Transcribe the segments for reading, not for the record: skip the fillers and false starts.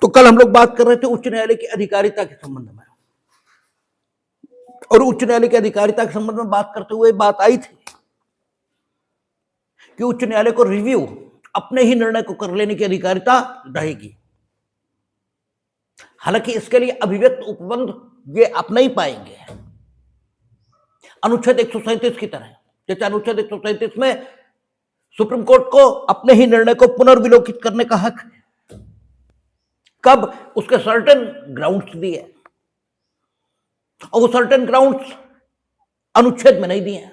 तो कल हम लोग बात कर रहे थे उच्च न्यायालय की अधिकारिता के संबंध में, और उच्च न्यायालय की अधिकारिता के संबंध में बात करते हुए बात आई थी कि उच्च न्यायालय को रिव्यू अपने ही निर्णय को कर लेने की अधिकारिता रहेगी। हालांकि इसके लिए अभिव्यक्त उपबंध ये आप नहीं पाएंगे अनुच्छेद 137 की तरह। जैसे अनुच्छेद 137 में सुप्रीम कोर्ट को अपने ही निर्णय को पुनर्विलोकित करने का हक है, कब? उसके सर्टेन ग्राउंड्स दिए, और वो सर्टेन ग्राउंड्स अनुच्छेद में नहीं दिए,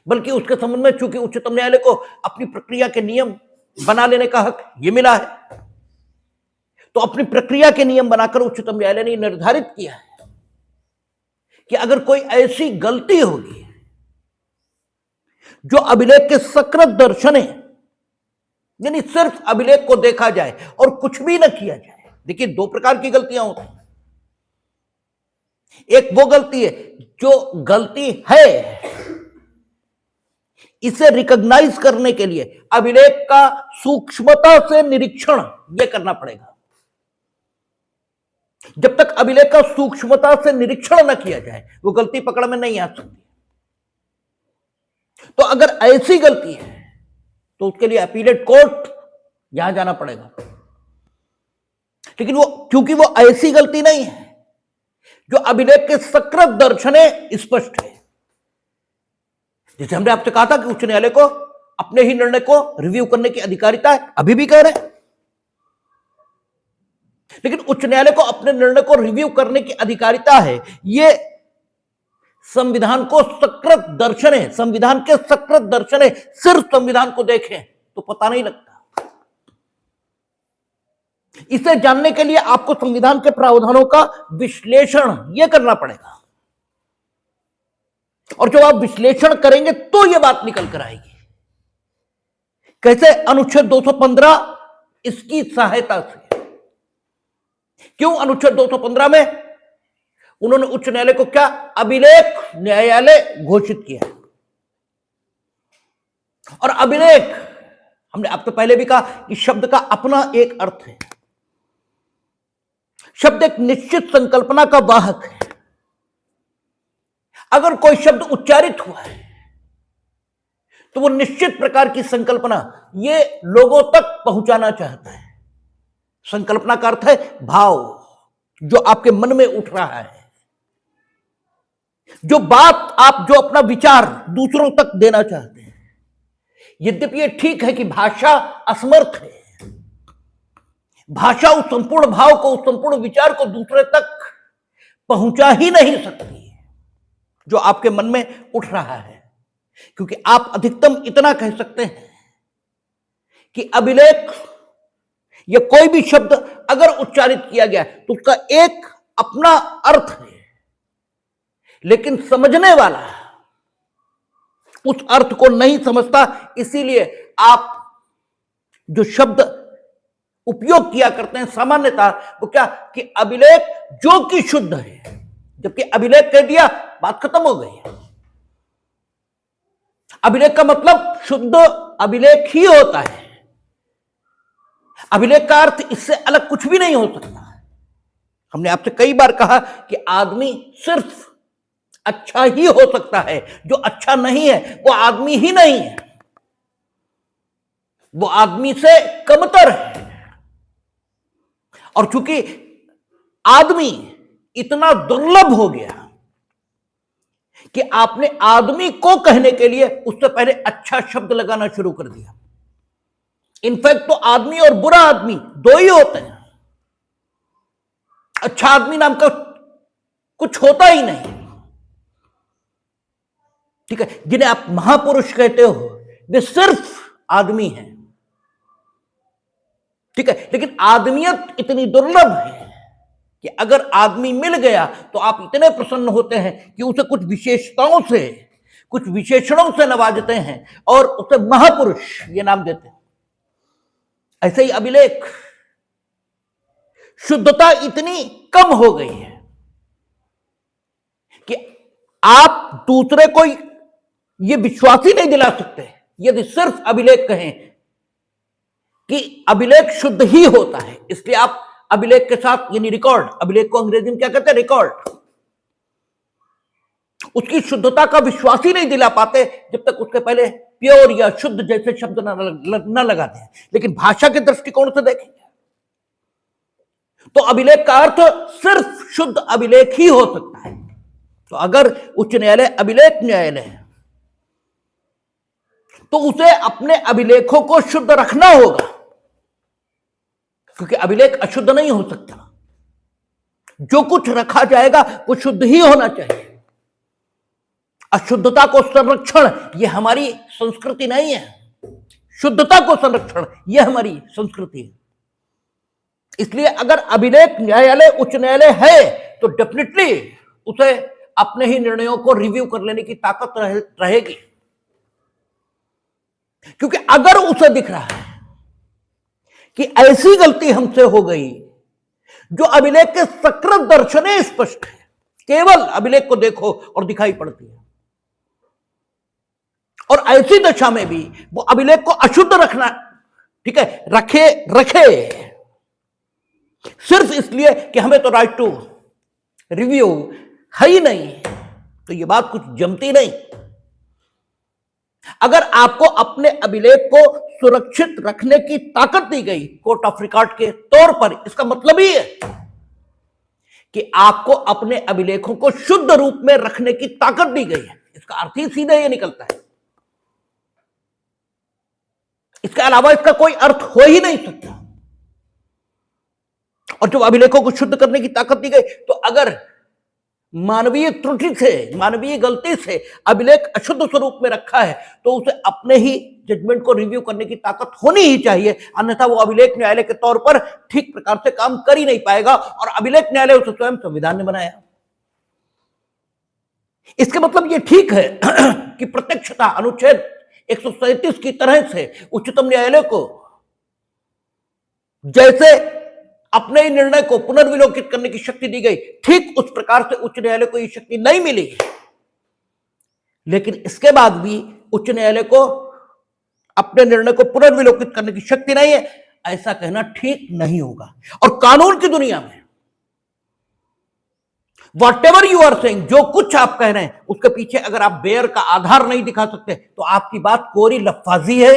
बल्कि उसके संबंध में चूंकि उच्चतम न्यायालय को अपनी प्रक्रिया के नियम बना लेने का हक ये मिला है, तो अपनी प्रक्रिया के नियम बनाकर उच्चतम न्यायालय ने निर्धारित किया है कि अगर कोई ऐसी गलती होगी जो अभिलेख के सकृत दर्शन है, यानी सिर्फ अभिलेख को देखा जाए और कुछ भी न किया जाए। देखिए, दो प्रकार की गलतियां होती हैं। एक वो गलती है जो गलती है, इसे रिकॉग्नाइज करने के लिए अभिलेख का सूक्ष्मता से निरीक्षण यह करना पड़ेगा। जब तक अभिलेख का सूक्ष्मता से निरीक्षण न किया जाए वो गलती पकड़ में नहीं आ सकती। तो अगर ऐसी गलती है तो उसके लिए अपीलेट कोर्ट यहां जाना पड़ेगा, लेकिन वो क्योंकि वो ऐसी गलती नहीं है जो अभिलेख के सकृत दर्शने स्पष्ट है। जैसे हमने आपसे कहा था कि उच्च न्यायालय को अपने ही निर्णय को रिव्यू करने की अधिकारिता है, अभी भी कह रहे हैं, लेकिन उच्च न्यायालय को अपने निर्णय को रिव्यू करने की अधिकारिता है। ये संविधान को सकृत दर्शन है, संविधान के सकृत दर्शन है। सिर्फ संविधान को देखें तो पता नहीं लगता। इसे जानने के लिए आपको संविधान के प्रावधानों का विश्लेषण यह करना पड़ेगा, और जब आप विश्लेषण करेंगे तो यह बात निकल कर आएगी। कैसे? अनुच्छेद 215 इसकी सहायता से। क्यों? अनुच्छेद 215 में उन्होंने उच्च न्यायालय को क्या? अभिलेख न्यायालय घोषित किया। और अभिलेख, हमने आपको पहले भी कहा कि शब्द का अपना एक अर्थ है। शब्द एक निश्चित संकल्पना का वाहक है। अगर कोई शब्द उच्चारित हुआ है तो वो निश्चित प्रकार की संकल्पना ये लोगों तक पहुंचाना चाहता है। संकल्पना का अर्थ है भाव, जो आपके मन में उठ रहा है, जो बात आप, जो अपना विचार दूसरों तक देना चाहते हैं। यद्यपि ये ठीक है कि भाषा असमर्थ है, भाषा उस संपूर्ण भाव को, उस संपूर्ण विचार को दूसरे तक पहुंचा ही नहीं सकती जो आपके मन में उठ रहा है, क्योंकि आप अधिकतम इतना कह सकते हैं कि अभिलेख या कोई भी शब्द अगर उच्चारित किया गया तो उसका एक अपना अर्थ है, लेकिन समझने वाला उस अर्थ को नहीं समझता। इसीलिए आप जो शब्द उपयोग किया करते हैं सामान्यतः वो क्या, कि अभिलेख जो कि शुद्ध है, जबकि अभिलेख कह दिया बात खत्म हो गई। अभिलेख का मतलब शुद्ध अभिलेख ही होता है। अभिलेख का अर्थ इससे अलग कुछ भी नहीं हो सकता। हमने आपसे कई बार कहा कि आदमी सिर्फ अच्छा ही हो सकता है, जो अच्छा नहीं है वो आदमी ही नहीं है, वो आदमी से कमतर है। और चूंकि आदमी इतना दुर्लभ हो गया कि आपने आदमी को कहने के लिए उससे पहले अच्छा शब्द लगाना शुरू कर दिया। इनफैक्ट तो आदमी और बुरा आदमी दो ही होते हैं। अच्छा आदमी नाम का कुछ होता ही नहीं, ठीक है। जिन्हें आप महापुरुष कहते हो वे सिर्फ आदमी हैं, ठीक है। लेकिन आदमियत इतनी दुर्लभ है कि अगर आदमी मिल गया तो आप इतने प्रसन्न होते हैं कि उसे कुछ विशेषताओं से, कुछ विशेषणों से नवाजते हैं और उसे महापुरुष ये नाम देते हैं। ऐसे ही अभिलेख, शुद्धता इतनी कम हो गई है कि आप दूसरे को ये विश्वास ही नहीं दिला सकते यदि सिर्फ अभिलेख कहें कि अभिलेख शुद्ध ही होता है, इसलिए आप अभिलेख के साथ, यानी रिकॉर्ड, अभिलेख को अंग्रेजी में क्या कहते हैं, रिकॉर्ड, उसकी शुद्धता का विश्वास ही नहीं दिला पाते जब तक उसके पहले प्योर या शुद्ध जैसे शब्द न लगा दें। लेकिन भाषा के दृष्टिकोण से देखेंगे तो अभिलेख का अर्थ सिर्फ शुद्ध अभिलेख ही हो सकता है। तो अगर उच्च न्यायालय अभिलेख न्यायालय है तो उसे अपने अभिलेखों को शुद्ध रखना होगा, क्योंकि अभिलेख अशुद्ध नहीं हो सकता। जो कुछ रखा जाएगा वो शुद्ध ही होना चाहिए। अशुद्धता को संरक्षण ये हमारी संस्कृति नहीं है, शुद्धता को संरक्षण ये हमारी संस्कृति है। इसलिए अगर अभिलेख न्यायालय उच्च न्यायालय है तो डेफिनेटली उसे अपने ही निर्णयों को रिव्यू कर लेने की ताकत रहेगी। क्योंकि अगर उसे दिख रहा है कि ऐसी गलती हमसे हो गई जो अभिलेख के सकृत दर्शने स्पष्ट है, केवल अभिलेख को देखो और दिखाई पड़ती है, और ऐसी दशा में भी वो अभिलेख को अशुद्ध रखना, ठीक है, रखे सिर्फ इसलिए कि हमें तो राइट टू रिव्यू है ही नहीं, तो ये बात कुछ जमती नहीं। अगर आपको अपने अभिलेख को सुरक्षित रखने की ताकत दी गई कोर्ट ऑफ रिकॉर्ड के तौर पर, इसका मतलब ही है कि आपको अपने अभिलेखों को शुद्ध रूप में रखने की ताकत दी गई है। इसका अर्थ ही सीधे ये निकलता है, इसके अलावा इसका कोई अर्थ हो ही नहीं सकता। और जब अभिलेखों को शुद्ध करने की ताकत दी गई तो अगर मानवीय त्रुटि से, मानवीय गलती से अभिलेख अशुद्ध स्वरूप में रखा है तो उसे अपने ही जजमेंट को रिव्यू करने की ताकत होनी ही चाहिए, अन्यथा वो अभिलेख न्यायालय के तौर पर ठीक प्रकार से काम कर ही नहीं पाएगा। और अभिलेख न्यायालय उसे स्वयं संविधान ने बनाया। इसके मतलब ये ठीक है कि प्रत्यक्षता अनुच्छेद 137 की तरह से उच्चतम न्यायालय को जैसे अपने ही निर्णय को पुनर्विलोकित करने की शक्ति दी गई, ठीक उस प्रकार से उच्च न्यायालय को यह शक्ति नहीं मिली। लेकिन इसके बाद भी उच्च न्यायालय को अपने निर्णय को पुनर्विलोकित करने की शक्ति नहीं है, ऐसा कहना ठीक नहीं होगा। और कानून की दुनिया में व्हाटएवर यू आर सेइंग, जो कुछ आप कह रहे हैं उसके पीछे अगर आप बेयर का आधार नहीं दिखा सकते तो आपकी बात कोरी लफ्फाजी है,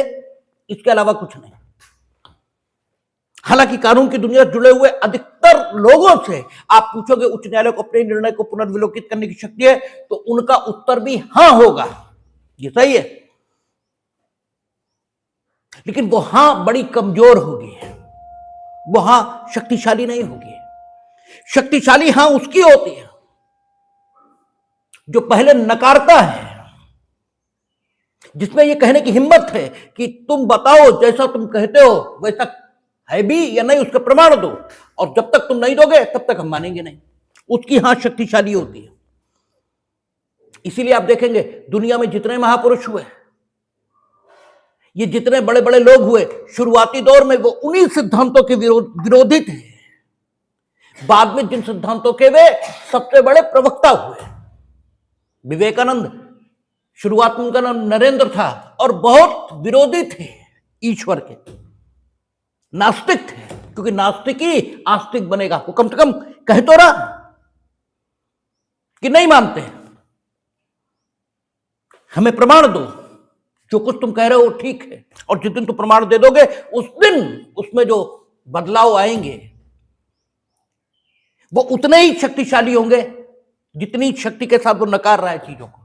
इसके अलावा कुछ नहीं। हालांकि कानून की दुनिया से जुड़े हुए अधिकतर लोगों से आप पूछोगे उच्च न्यायालय को अपने निर्णय को पुनर्विलोकित करने की शक्ति है, तो उनका उत्तर भी हां होगा, ये सही है। लेकिन वो हां बड़ी कमजोर होगी, वो हां शक्तिशाली नहीं होगी। शक्तिशाली हां उसकी होती है जो पहले नकारता है, जिसमें यह कहने की हिम्मत है कि तुम बताओ जैसा तुम कहते हो वैसा है भी या नहीं, उसका प्रमाण दो, और जब तक तुम नहीं दोगे तब तक हम मानेंगे नहीं। उसकी हां शक्तिशाली होती है। इसीलिए आप देखेंगे दुनिया में जितने महापुरुष हुए, ये जितने बड़े बड़े लोग हुए, शुरुआती दौर में वो उन्हीं सिद्धांतों के विरोधी थे। बाद में जिन सिद्धांतों के वे सबसे बड़े प्रवक्ता हुए, विवेकानंद, शुरुआत में उनका नाम नरेंद्र था और बहुत विरोधी थे ईश्वर के, नास्तिक थे, क्योंकि नास्तिक ही आस्तिक बनेगा। वो कम से कम कह तो रहा कि नहीं मानते, हमें प्रमाण दो, जो कुछ तुम कह रहे हो ठीक है। और जिस दिन तुम प्रमाण दे दोगे उस दिन उसमें जो बदलाव आएंगे वो उतने ही शक्तिशाली होंगे जितनी शक्ति के साथ वो नकार रहा है चीजों को।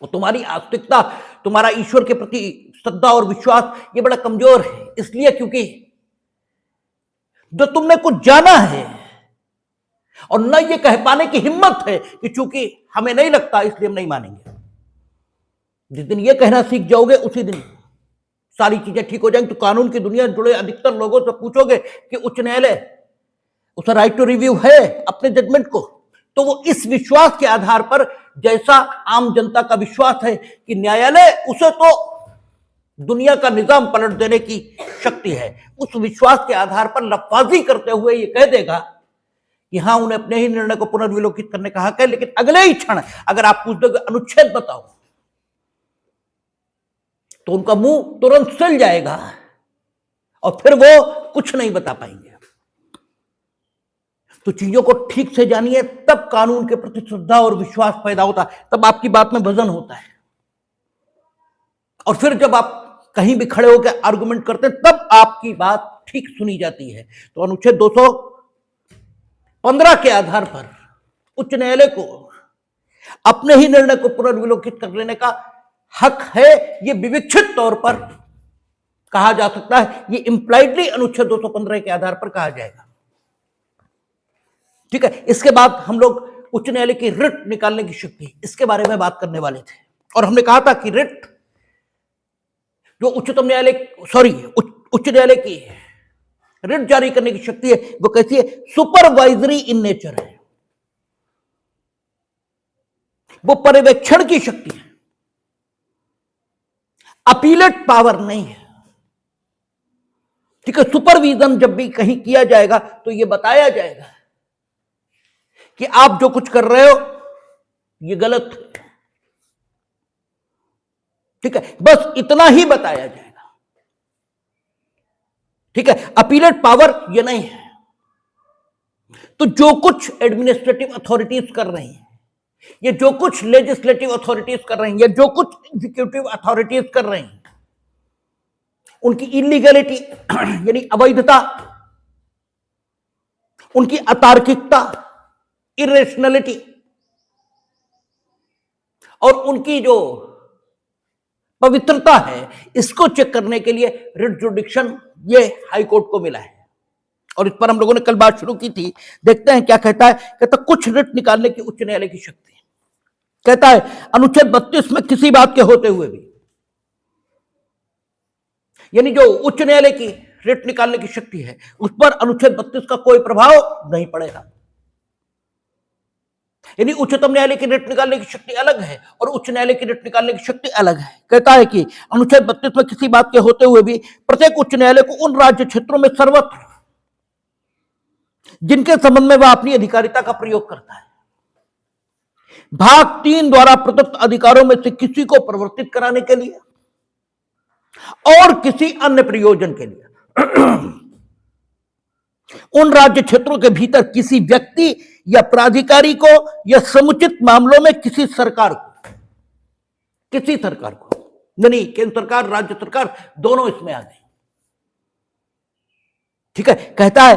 वो तुम्हारी आस्तिकता, तुम्हारा ईश्वर के प्रति श्रद्धा और विश्वास ये बड़ा कमजोर है, इसलिए क्योंकि जो तुमने कुछ जाना है और न ये कह पाने की हिम्मत है कि चूंकि हमें नहीं लगता इसलिए हम नहीं मानेंगे। जिस दिन ये कहना सीख जाओगे उसी दिन सारी चीजें ठीक हो जाएंगी। तो कानून की दुनिया से जुड़े अधिकतर लोगों से पूछोगे कि उच्च न्यायालय उसे राइट टू रिव्यू है अपने जजमेंट को, तो वो इस विश्वास के आधार पर, जैसा आम जनता का विश्वास है कि न्यायालय उसे तो दुनिया का निजाम पलट देने की शक्ति है, उस विश्वास के आधार पर लफ्फाजी करते हुए ये कह देगा कि हाँ उन्हें अपने ही निर्णय को पुनर्विलोकित करने का हक है। लेकिन अगले ही क्षण अगर आप पूछ दोगे अनुच्छेद बताओ तो उनका मुंह तुरंत सिल जाएगा और फिर वो कुछ नहीं बता पाएंगे। तो चीजों को ठीक से जानिए, तब कानून के प्रति श्रद्धा और विश्वास पैदा होता है, तब आपकी बात में वजन होता है। और फिर जब आप कहीं भी खड़े होकर आर्गुमेंट करते हैं, तब आपकी बात ठीक सुनी जाती है। तो अनुच्छेद 215 के आधार पर उच्च न्यायालय को अपने ही निर्णय को पुनर्विलोकित कर लेने का हक है। यह विविक्षित तौर पर कहा जा सकता है, यह इंप्लाइडली अनुच्छेद 215 के आधार पर कहा जाएगा। ठीक है, इसके बाद हम लोग उच्च न्यायालय की रिट निकालने की शक्ति, इसके बारे में बात करने वाले थे। और हमने कहा था कि रिट जो उच्च न्यायालय की रिट जारी करने की शक्ति है, वो कैसी है? सुपरवाइजरी इन नेचर है, वो पर्यवेक्षण की शक्ति है, अपीलेट पावर नहीं है। ठीक है, सुपरविजन जब भी कहीं किया जाएगा तो यह बताया जाएगा कि आप जो कुछ कर रहे हो ये गलत है। ठीक है, बस इतना ही बताया जाएगा। ठीक है, अपीलेट पावर ये नहीं है। तो जो कुछ एडमिनिस्ट्रेटिव अथॉरिटीज कर रही हैं, ये जो कुछ लेजिस्लेटिव अथॉरिटीज कर रही हैं, या जो कुछ एग्जीक्यूटिव अथॉरिटीज कर रही हैं, उनकी इलीगलिटी यानी अवैधता, उनकी अतार्किकता, इरेशनलिटी, और उनकी जो पवित्रता है, इसको चेक करने के लिए रिट जुडिक्शन ये हाई कोर्ट को मिला है। और इस पर हम लोगों ने कल बात शुरू की थी। देखते हैं क्या कहता है। कहता कुछ रिट निकालने की उच्च न्यायालय की शक्ति। कहता है अनुच्छेद 32 में किसी बात के होते हुए भी, यानी जो उच्च न्यायालय की रिट निकालने की शक्ति है, उस पर अनुच्छेद 32 का कोई प्रभाव नहीं पड़ेगा। यानी उच्चतम न्यायालय की रिट निकालने की शक्ति अलग है और उच्च न्यायालय की रिट निकालने की शक्ति अलग है। कहता है कि अनुच्छेद 32 में किसी बात के होते हुए भी प्रत्येक उच्च न्यायालय को उन राज्य क्षेत्रों में सर्वत्र जिनके संबंध में वह अपनी अधिकारिता का प्रयोग करता है, भाग 3 द्वारा प्रदत्त अधिकारों में से किसी को प्रवर्तित कराने के लिए और किसी अन्य प्रयोजन के लिए उन राज्य क्षेत्रों के भीतर किसी व्यक्ति या प्राधिकारी को या समुचित मामलों में किसी सरकार को, यानी केंद्र सरकार, राज्य सरकार दोनों इसमें आ गए। ठीक है, कहता है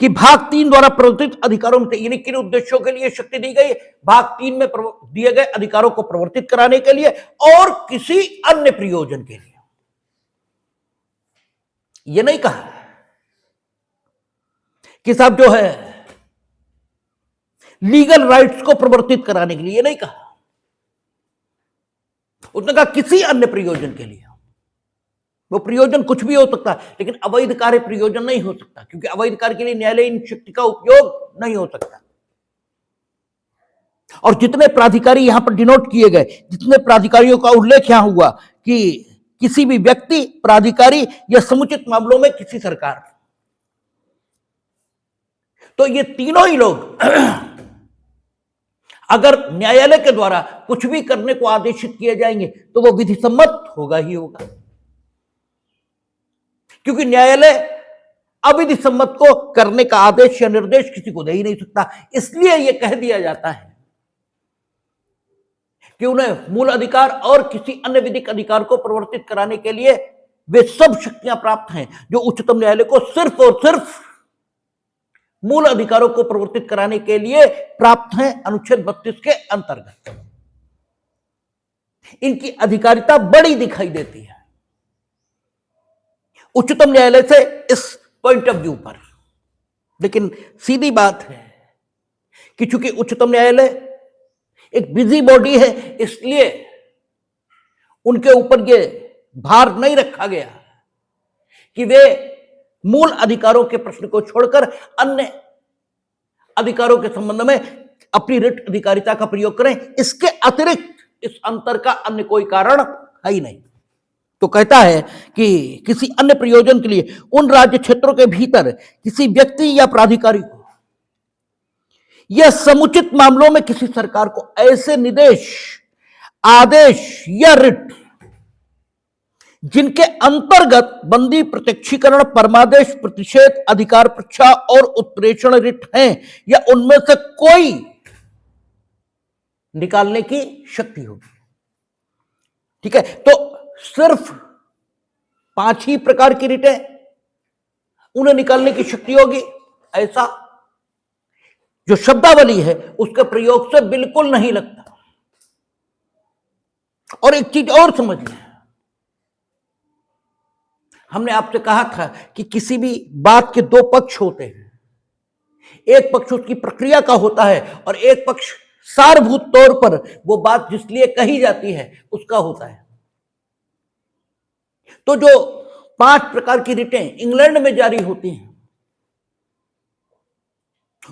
कि भाग 3 द्वारा प्रवर्तित अधिकारों में, यानी किन उद्देश्यों के लिए शक्ति दी गई? भाग 3 में दिए गए अधिकारों को प्रवर्तित कराने के लिए और किसी अन्य प्रयोजन के लिए। यह नहीं कहा कि साहब जो है लीगल राइट्स को प्रवर्तित कराने के लिए, यह नहीं कहा। उसने कहा किसी अन्य प्रयोजन के लिए। वो प्रयोजन कुछ भी हो सकता है, लेकिन अवैध कार्य प्रयोजन नहीं हो सकता, क्योंकि अवैध कार्य के लिए न्यायालयीन शक्ति का उपयोग नहीं हो सकता। और जितने प्राधिकारी यहां पर डिनोट किए गए, जितने प्राधिकारियों का उल्लेख यहां हुआ कि किसी भी व्यक्ति, प्राधिकारी या समुचित मामलों में किसी सरकार, तो ये तीनों ही लोग अगर न्यायालय के द्वारा कुछ भी करने को आदेशित किए जाएंगे तो वो विधि सम्मत होगा ही होगा, क्योंकि न्यायालय अविधि सम्मत को करने का आदेश या निर्देश किसी को दे ही नहीं सकता। इसलिए यह कह दिया जाता है कि उन्हें मूल अधिकार और किसी अन्य विधिक अधिकार को प्रवर्तित कराने के लिए वे सब शक्तियां प्राप्त हैं जो उच्चतम न्यायालय को सिर्फ और सिर्फ मूल अधिकारों को प्रवर्तित कराने के लिए प्राप्त हैं अनुच्छेद 32 के अंतर्गत। इनकी अधिकारिता बड़ी दिखाई देती है उच्चतम न्यायालय से इस पॉइंट ऑफ व्यू पर। लेकिन सीधी बात है कि चूंकि उच्चतम न्यायालय एक बिजी बॉडी है, इसलिए उनके ऊपर यह भार नहीं रखा गया कि वे मूल अधिकारों के प्रश्न को छोड़कर अन्य अधिकारों के संबंध में अपनी रिट अधिकारिता का प्रयोग करें। इसके अतिरिक्त इस अंतर का अन्य कोई कारण है ही नहीं। तो कहता है कि किसी अन्य प्रयोजन के लिए उन राज्य क्षेत्रों के भीतर किसी व्यक्ति या प्राधिकारी को या समुचित मामलों में किसी सरकार को ऐसे निर्देश, आदेश या रिट जिनके अंतर्गत बंदी, प्रत्यक्षीकरण, परमादेश, प्रतिषेध, अधिकार परीक्षा और उत्प्रेषण रिट हैं, या उनमें से कोई निकालने की शक्ति होगी। ठीक है, तो सिर्फ 5 ही प्रकार की रिटें उन्हें निकालने की शक्ति होगी, ऐसा जो शब्दावली है उसके प्रयोग से बिल्कुल नहीं लगता। और एक चीज और समझिए, हमने आपसे कहा था कि किसी भी बात के 2 पक्ष होते हैं। एक पक्ष उसकी प्रक्रिया का होता है और एक पक्ष सारभूत तौर पर वो बात जिसलिए कही जाती है उसका होता है। तो जो 5 प्रकार की रिटें इंग्लैंड में जारी होती हैं,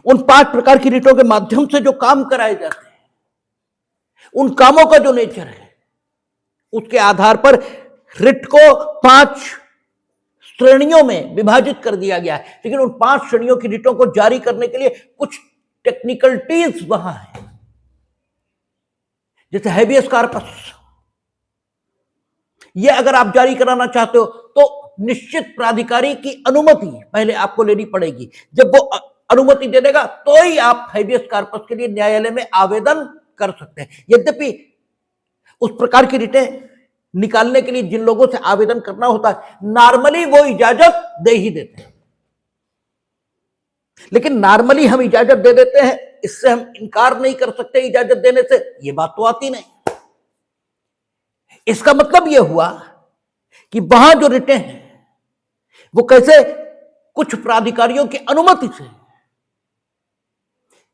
उन 5 प्रकार की रिटों के माध्यम से जो काम कराए जाते हैं, उन कामों का जो नेचर है उसके आधार पर रिट को 5 श्रेणियों में विभाजित कर दिया गया है। लेकिन उन 5 श्रेणियों की रिटों को जारी करने के लिए कुछ टेक्निकलिटीज वहां है, जैसे हैबियस कॉर्पस। ये अगर आप जारी कराना चाहते हो तो निश्चित प्राधिकारी की अनुमति पहले आपको लेनी पड़ेगी। जब वो अनुमति दे देगा तो ही आप हैबियस कॉर्पस के लिए न्यायालय में आवेदन कर सकते हैं। यद्यपि उस प्रकार की रिटें निकालने के लिए जिन लोगों से आवेदन करना होता है, नॉर्मली वो इजाजत दे ही देते हैं। लेकिन नॉर्मली हम इजाजत दे देते हैं, इससे हम इनकार नहीं कर सकते इजाजत देने से, ये बात तो आती नहीं। इसका मतलब यह हुआ कि वहां जो रिटें हैं वो कैसे कुछ प्राधिकारियों की अनुमति से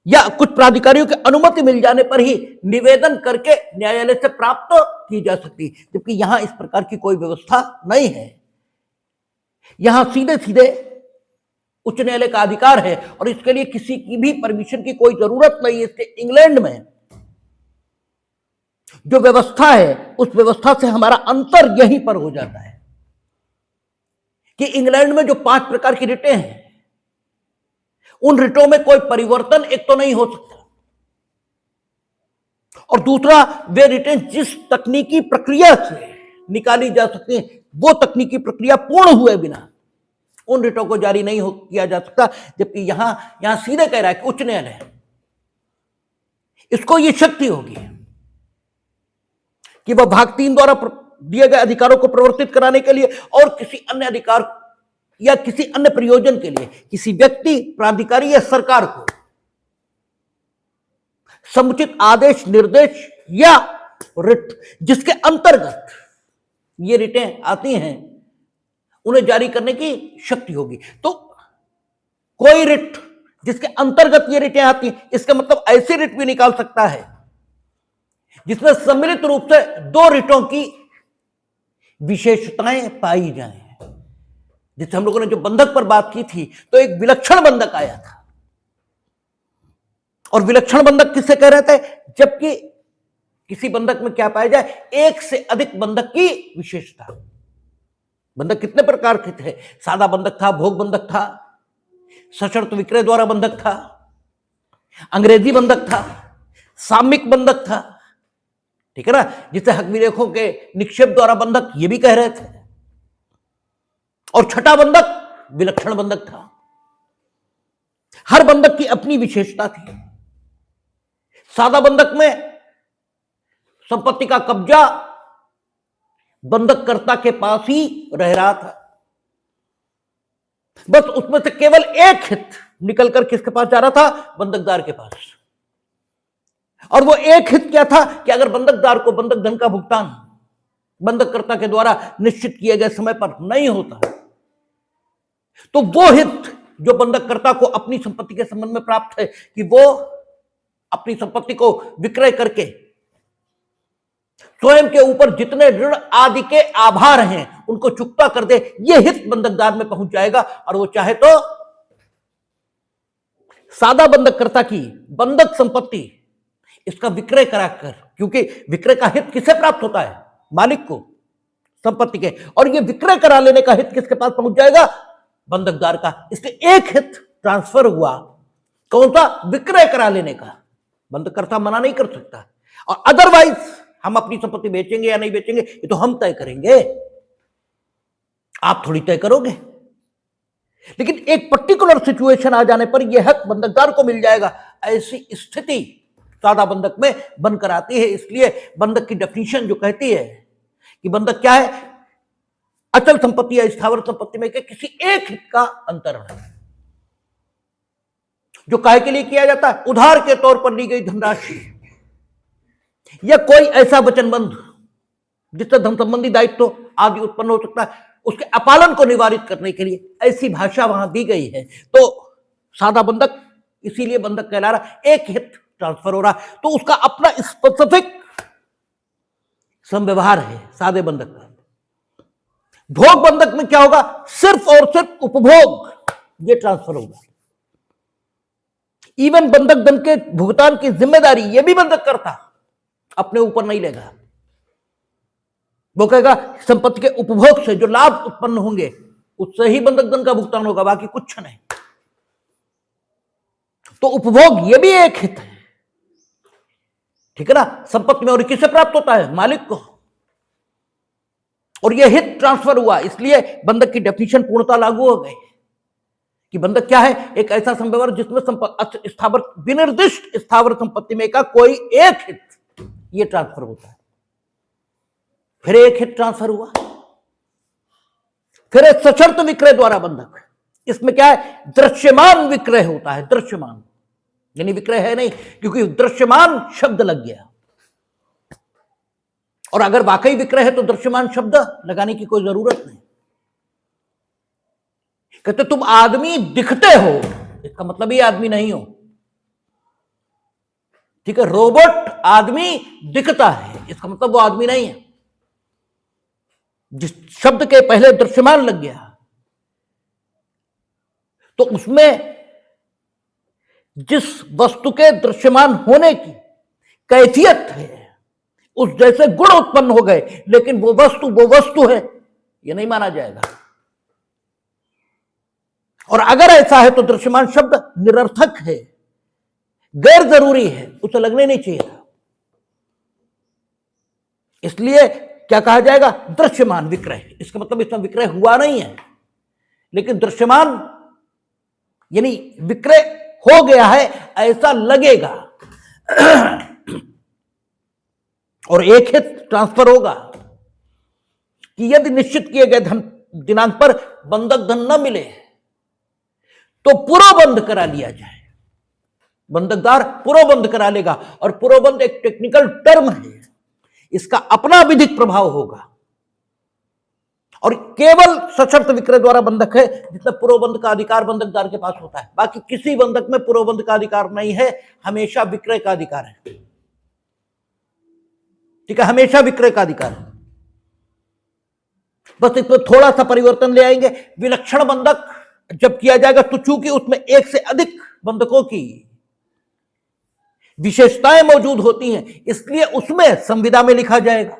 या कुछ प्राधिकारियों की अनुमति मिल जाने पर ही निवेदन करके न्यायालय से प्राप्त की जा सकती, जबकि यहां इस प्रकार की कोई व्यवस्था नहीं है। यहां सीधे सीधे उच्च न्यायालय का अधिकार है और इसके लिए किसी की भी परमिशन की कोई जरूरत नहीं है। इसके इंग्लैंड में जो व्यवस्था है उस व्यवस्था से हमारा अंतर यहीं पर हो जाता है कि इंग्लैंड में जो 5 प्रकार की रिटें हैं, उन रिटों में कोई परिवर्तन एक तो नहीं हो सकता, और दूसरा वे रिटें जिस तकनीकी प्रक्रिया से निकाली जा सकती हैं, वो तकनीकी प्रक्रिया पूर्ण हुए बिना उन रिटों को जारी नहीं किया जा सकता। जबकि यहां सीधे कह रहा है कि उच्च न्यायालय इसको ये शक्ति होगी कि वह भाग 3 द्वारा दिए गए अधिकारों को प्रवर्तित कराने के लिए और किसी अन्य अधिकार या किसी अन्य प्रयोजन के लिए किसी व्यक्ति, प्राधिकारी या सरकार को समुचित आदेश, निर्देश या रिट जिसके अंतर्गत ये रिटें आती हैं उन्हें जारी करने की शक्ति होगी। तो कोई रिट जिसके अंतर्गत ये रिटें आती हैं, इसका मतलब ऐसी रिट भी निकाल सकता है जिसमें सम्मिलित रूप से 2 रिटों की विशेषताएं पाई जाएं। जिससे हम लोगों ने जो बंधक पर बात की थी, तो एक विलक्षण बंधक आया था, और विलक्षण बंधक किससे कह रहे थे? जबकि किसी बंधक में क्या पाया जाए, एक से अधिक बंधक की विशेषता। बंधक कितने प्रकार के थे? सादा बंधक था, भोग बंधक था, सशर्त विक्रय द्वारा बंधक था, अंग्रेजी बंधक था, सामयिक बंधक था, ठीक है ना, जिसे हक विलेखों के निक्षेप द्वारा बंधक ये भी कह रहे थे, और छठा बंधक विलक्षण बंधक था। हर बंधक की अपनी विशेषता थी। सादा बंधक में संपत्ति का कब्जा बंधककर्ता के पास ही रह रहा था, बस उसमें से केवल एक हित निकलकर किसके पास जा रहा था? बंधकदार के पास। और वो एक हित क्या था कि अगर बंधकदार को बंधक धन का भुगतान बंधककर्ता के द्वारा निश्चित किए गए समय पर नहीं होता, तो वो हित जो बंधककर्ता को अपनी संपत्ति के संबंध में प्राप्त है कि वो अपनी संपत्ति को विक्रय करके स्वयं के ऊपर जितने ऋण आदि के आभार हैं उनको चुकता कर दे, ये हित बंधकदार में पहुंच जाएगा। और वो चाहे तो सादा बंधककर्ता की बंधक संपत्ति इसका विक्रय कराकर, क्योंकि विक्रय का हित किसे प्राप्त होता है? मालिक को संपत्ति के, और ये विक्रय करा लेने का हित किसके पास पहुंच जाएगा? बंधकदार का। इसलिए एक हित ट्रांसफर हुआ, कौन सा? विक्रय करा लेने का। बंधककर्ता मना नहीं कर सकता, और अदरवाइज हम अपनी संपत्ति बेचेंगे या नहीं बेचेंगे ये तो हम तय करेंगे। आप थोड़ी तय करोगे। लेकिन एक पर्टिकुलर सिचुएशन आ जाने पर यह हक बंधकदार को मिल जाएगा। ऐसी स्थिति सादा बंधक में बनकर आती है। इसलिए बंधक की डेफिनेशन जो कहती है कि बंधक क्या है, अचल संपत्ति या स्थावर संपत्ति में किसी एक हित का अंतरण है, जो काहे के लिए किया जाता है, उधार के तौर पर ली गई धनराशि या कोई ऐसा वचनबंध जिससे धन संबंधी दायित्व आदि उत्पन्न हो सकता है, उसके अपालन को निवारित करने के लिए ऐसी भाषा वहां दी गई है। तो सादा बंधक इसीलिए बंधक कहला रहा, एक हित ट्रांसफर हो रहा, तो उसका अपना स्पेसिफिक संव्यवहार है सादे बंधक का। भोग बंधक में क्या होगा, सिर्फ और सिर्फ उपभोग ये ट्रांसफर होगा। इवन बंधक धन के भुगतान की जिम्मेदारी ये भी बंधक करता, अपने ऊपर नहीं लेगा। वो कहेगा संपत्ति के उपभोग से जो लाभ उत्पन्न होंगे उससे ही बंधक धन का भुगतान होगा, बाकी कुछ नहीं। तो उपभोग ये भी एक हित है, ठीक है ना। संपत्ति में और किसे प्राप्त होता है, मालिक को, और यह हित ट्रांसफर हुआ, इसलिए बंधक की डेफिनेशन पूर्णता लागू हो गई कि बंधक क्या है, एक ऐसा संव्यवहार जिसमें स्थावर विनिर्दिष्ट स्थावर संपत्ति में का कोई एक हित ये ट्रांसफर होता है। फिर एक हित ट्रांसफर हुआ, फिर एक सशर्त विक्रय द्वारा बंधक। इसमें क्या है, दृश्यमान विक्रय होता है, दृश्यमान यानी विक्रय है नहीं, क्योंकि दृश्यमान शब्द लग गया। और अगर वाकई विक्रय है तो दृश्यमान शब्द लगाने की कोई जरूरत नहीं। कहते तुम आदमी दिखते हो, इसका मतलब ये आदमी नहीं हो, ठीक है। रोबोट आदमी दिखता है, इसका मतलब वो आदमी नहीं है। जिस शब्द के पहले दृश्यमान लग गया तो उसमें जिस वस्तु के दृश्यमान होने की कैफियत है उस जैसे गुण उत्पन्न हो गए, लेकिन वो वस्तु है ये नहीं माना जाएगा। और अगर ऐसा है तो दृश्यमान शब्द निरर्थक है, गैर जरूरी है, उसे लगने नहीं चाहिए। इसलिए क्या कहा जाएगा, दृश्यमान विक्रय। इसका मतलब इसमें विक्रय हुआ नहीं है, लेकिन दृश्यमान यानी विक्रय हो गया है ऐसा लगेगा। और एक हित ट्रांसफर होगा कि यदि निश्चित किए गए धन दिनांक पर बंधक धन न मिले तो पुरोबंध करा लिया जाए। बंधकदार पुरोबंध करा लेगा, और पुरोबंध एक टेक्निकल टर्म है, इसका अपना विधिक प्रभाव होगा। और केवल सशर्त विक्रय द्वारा बंधक है जिसमें पुरोबंध का अधिकार बंधकदार के पास होता है। बाकी किसी बंधक में पुरोबंध का अधिकार नहीं है, हमेशा विक्रय का अधिकार है, ठीक है, हमेशा विक्रय का अधिकार है। बस इसमें थोड़ा सा परिवर्तन ले आएंगे। विलक्षण बंधक जब किया जाएगा तो चूंकि उसमें एक से अधिक बंधकों की विशेषताएं मौजूद होती हैं, इसलिए उसमें संविदा में लिखा जाएगा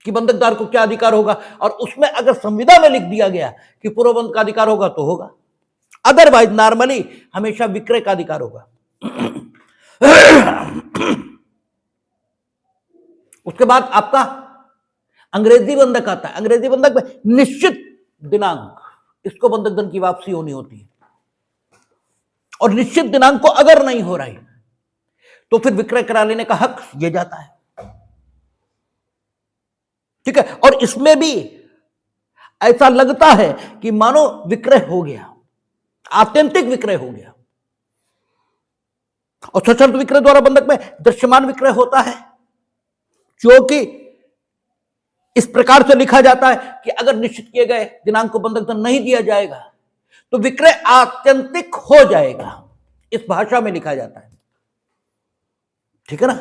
कि बंधकदार को क्या अधिकार होगा। और उसमें अगर संविदा में लिख दिया गया कि पुरोबंध का अधिकार होगा तो होगा, अदरवाइज नॉर्मली हमेशा विक्रय का अधिकार होगा। उसके बाद आपका अंग्रेजी बंधक आता है। अंग्रेजी बंधक में निश्चित दिनांक, इसको बंधक धन की वापसी होनी होती है, और निश्चित दिनांक को अगर नहीं हो रही तो फिर विक्रय करा लेने का हक ये जाता है, ठीक है। और इसमें भी ऐसा लगता है कि मानो विक्रय हो गया, आत्यंतिक विक्रय हो गया। और सशर्त विक्रय द्वारा बंधक में दृश्यमान विक्रय होता है, जो कि इस प्रकार से लिखा जाता है कि अगर निश्चित किए गए दिनांक को बंधक धन नहीं दिया जाएगा तो विक्रय आत्यंतिक हो जाएगा, इस भाषा में लिखा जाता है, ठीक है ना।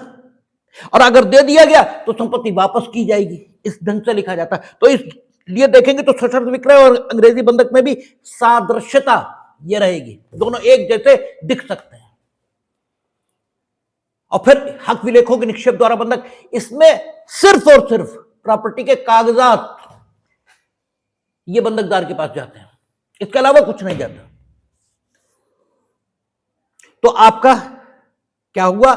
और अगर दे दिया गया तो संपत्ति वापस की जाएगी, इस ढंग से लिखा जाता है। तो इसलिए देखेंगे तो सशर्त विक्रय और अंग्रेजी बंधक में भी सादृश्यता ये रहेगी, दोनों एक जैसे दिख सकते हैं। और फिर हक विलेखों के निक्षेप द्वारा बंधक, इसमें सिर्फ और सिर्फ प्रॉपर्टी के कागजात ये बंधकदार के पास जाते हैं, इसके अलावा कुछ नहीं जाता। तो आपका क्या हुआ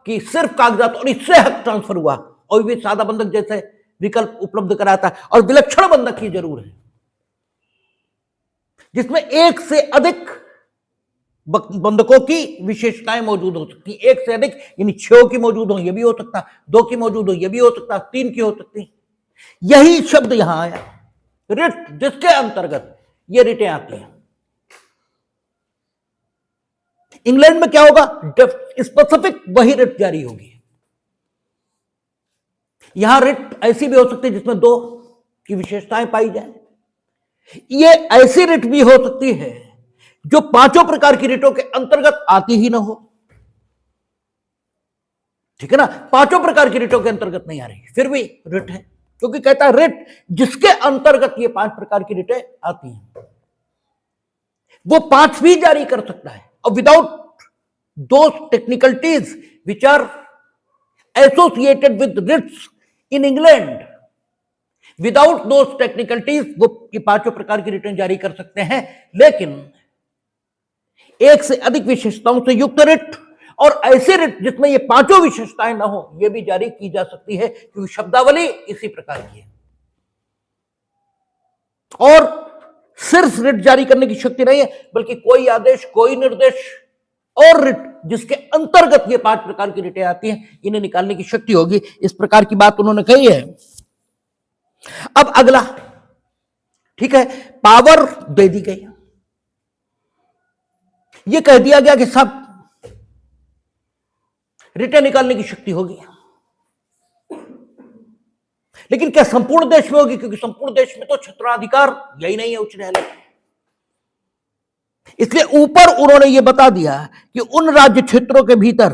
कि सिर्फ कागजात और इससे हक ट्रांसफर हुआ, और भी सादा बंधक जैसे विकल्प उपलब्ध कराता है। और विलक्षण बंधक ही जरूर है, जिसमें एक से अधिक बंधकों की विशेषताएं मौजूद हो सकती, एक से अधिक यानी 6 की मौजूद हो, यह भी हो सकता, 2 की मौजूद हो, यह भी हो सकता, 3 की हो सकती। यही शब्द यहां आया, रिट, जिसके अंतर्गत ये रिटें आती हैं। इंग्लैंड में क्या होगा, स्पेसिफिक वही रिट जारी होगी। यहां रिट ऐसी भी हो सकती है जिसमें 2 की विशेषताएं पाई जाए। ये ऐसी रिट भी हो सकती है जो 5 प्रकार की रिटों के अंतर्गत आती ही ना हो। ठीक है ना, 5 प्रकार की रिटों के अंतर्गत नहीं आ रही, फिर भी रिट है, क्योंकि कहता है रिट जिसके अंतर्गत ये 5 प्रकार की रिटें आती हैं, वो 5 भी जारी कर सकता है, और without those technicalities which are associated with writs in England, without those technicalities वो 5 प्रकार की रिटें जारी कर सकते हैं। लेकिन एक से अधिक विशेषताओं से युक्त रिट और ऐसे रिट जिसमें ये 5 विशेषताएं ना हो, ये भी जारी की जा सकती है, क्योंकि शब्दावली इसी प्रकार की है। और सिर्फ रिट जारी करने की शक्ति नहीं है, बल्कि कोई आदेश, कोई निर्देश और रिट जिसके अंतर्गत ये 5 प्रकार की रिटें आती हैं, इन्हें निकालने की शक्ति होगी। इस प्रकार की बात उन्होंने कही है। अब अगला, ठीक है, पावर दे दी गई, ये कह दिया गया कि सब रिटें निकालने की शक्ति होगी, लेकिन क्या संपूर्ण देश में होगी, क्योंकि संपूर्ण देश में तो क्षेत्राधिकार यही नहीं है उच्च न्यायालय। इसलिए ऊपर उन्होंने यह बता दिया कि उन राज्य क्षेत्रों के भीतर,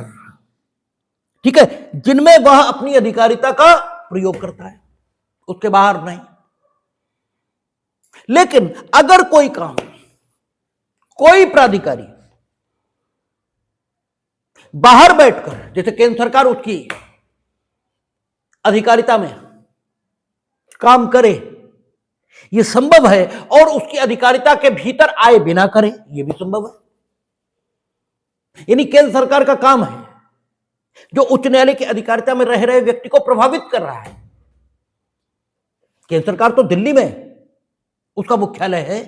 ठीक है, जिनमें वह अपनी अधिकारिता का प्रयोग करता है, उसके बाहर नहीं। लेकिन अगर कोई काम, कोई प्राधिकारी बाहर बैठकर, जैसे केंद्र सरकार उसकी अधिकारिता में काम करे, यह संभव है, और उसकी अधिकारिता के भीतर आए बिना करे, यह भी संभव है। यानी केंद्र सरकार का काम है जो उच्च न्यायालय की अधिकारिता में रह रहे व्यक्ति को प्रभावित कर रहा है। केंद्र सरकार तो दिल्ली में उसका मुख्यालय है,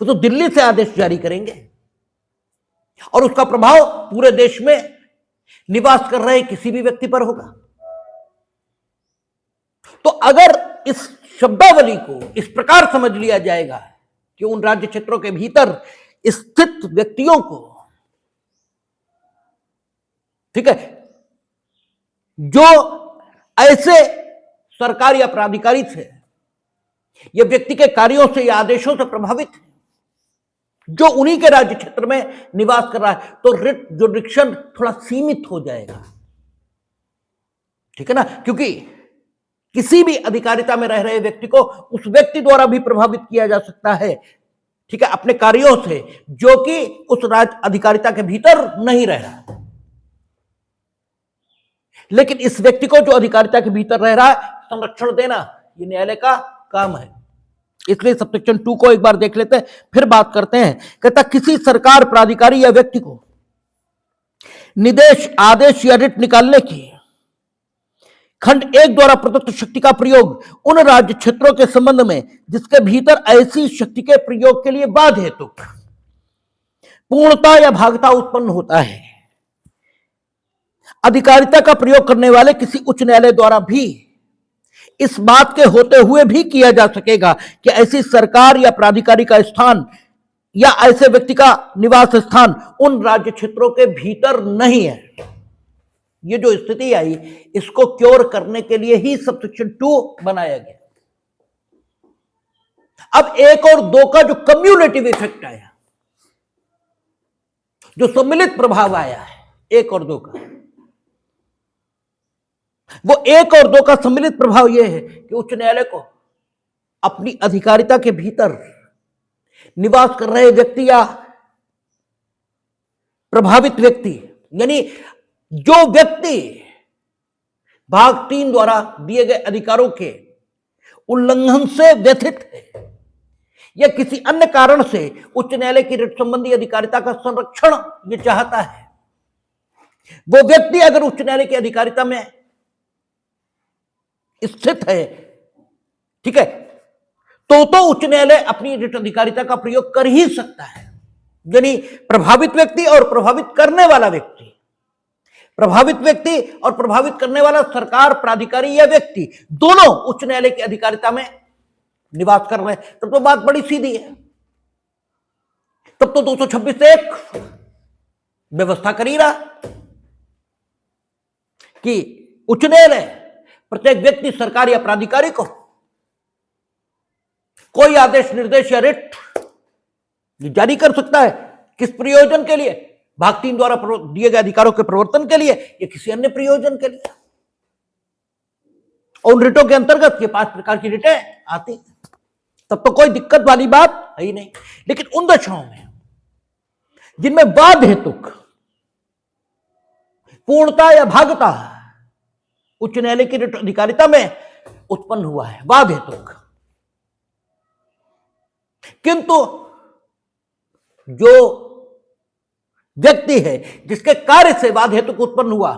वो तो दिल्ली से आदेश जारी करेंगे, और उसका प्रभाव पूरे देश में निवास कर रहे किसी भी व्यक्ति पर होगा। तो अगर इस शब्दावली को इस प्रकार समझ लिया जाएगा कि उन राज्य क्षेत्रों के भीतर स्थित व्यक्तियों को, ठीक है, जो ऐसे सरकार या प्राधिकारी से या व्यक्ति के कार्यों से या आदेशों से प्रभावित है, जो उन्हीं के राज्य क्षेत्र में निवास कर रहा है, तो रिट जुरिडिक्शन थोड़ा सीमित हो जाएगा। ठीक है ना, क्योंकि किसी भी अधिकारिता में रह रहे व्यक्ति को उस व्यक्ति द्वारा भी प्रभावित किया जा सकता है, ठीक है, अपने कार्यों से, जो कि उस राज्य अधिकारिता के भीतर नहीं रह रहा। लेकिन इस व्यक्ति को जो अधिकारिता के भीतर रह रहा है, संरक्षण देना ये न्यायालय का काम है। इसलिए सबसेक्शन 2 को एक बार देख लेते हैं, फिर बात करते हैं। कहता किसी सरकार, प्राधिकारी या व्यक्ति को निर्देश, आदेश या रिट निकालने की खंड 1 द्वारा प्रदत्त शक्ति का प्रयोग उन राज्य क्षेत्रों के संबंध में जिसके भीतर ऐसी शक्ति के प्रयोग के लिए बाध हेतु पूर्णता या भागता उत्पन्न होता है, अधिकारिता का प्रयोग करने वाले किसी उच्च न्यायालय द्वारा भी इस बात के होते हुए भी किया जा सकेगा कि ऐसी सरकार या प्राधिकारी का स्थान या ऐसे व्यक्ति का निवास स्थान उन राज्य क्षेत्रों के भीतर नहीं है। ये जो स्थिति आई, इसको क्योर करने के लिए ही सबसेक्शन 2 बनाया गया। अब 1 और 2 का जो कम्युलेटिव इफेक्ट आया, जो सम्मिलित प्रभाव आया है 1 और 2 का, वो 1 और 2 का सम्मिलित प्रभाव यह है कि उच्च न्यायालय को अपनी अधिकारिता के भीतर निवास कर रहे व्यक्ति या प्रभावित व्यक्ति, यानी जो व्यक्ति भाग 3 द्वारा दिए गए अधिकारों के उल्लंघन से व्यथित है या किसी अन्य कारण से उच्च न्यायालय की रिट संबंधी अधिकारिता का संरक्षण ये चाहता है, वो व्यक्ति अगर उच्च न्यायालय की अधिकारिता में स्थित है, ठीक है, तो उच्च न्यायालय अपनी रिट अधिकारिता का प्रयोग कर ही सकता है। यानी प्रभावित व्यक्ति और प्रभावित करने वाला व्यक्ति, प्रभावित व्यक्ति और प्रभावित करने वाला सरकार, प्राधिकारी या व्यक्ति, दोनों उच्च न्यायालय की अधिकारिता में निवास कर रहे हैं, तब तो बात बड़ी सीधी है। तब तो 226(1) व्यवस्था कर ही रहा कि उच्च न्यायालय प्रत्येक व्यक्ति, सरकार या प्राधिकारी को कोई आदेश, निर्देश या रिट जारी कर सकता है। किस प्रयोजन के लिए? भाग 3 द्वारा दिए गए अधिकारों के प्रवर्तन के लिए या किसी अन्य प्रयोजन के लिए। और उन रिटों के अंतर्गत ये 5 प्रकार की रिटें आती, तब तो कोई दिक्कत वाली बात है ही नहीं। लेकिन उन दशाओं में जिनमें वाद हेतुक पूर्णता या भागता उच्च न्यायालय की रिट अधिकारिता में उत्पन्न हुआ है, वाद हेतुक, किंतु जो व्यक्ति है जिसके कार्य से वाद हेतुक उत्पन्न हुआ,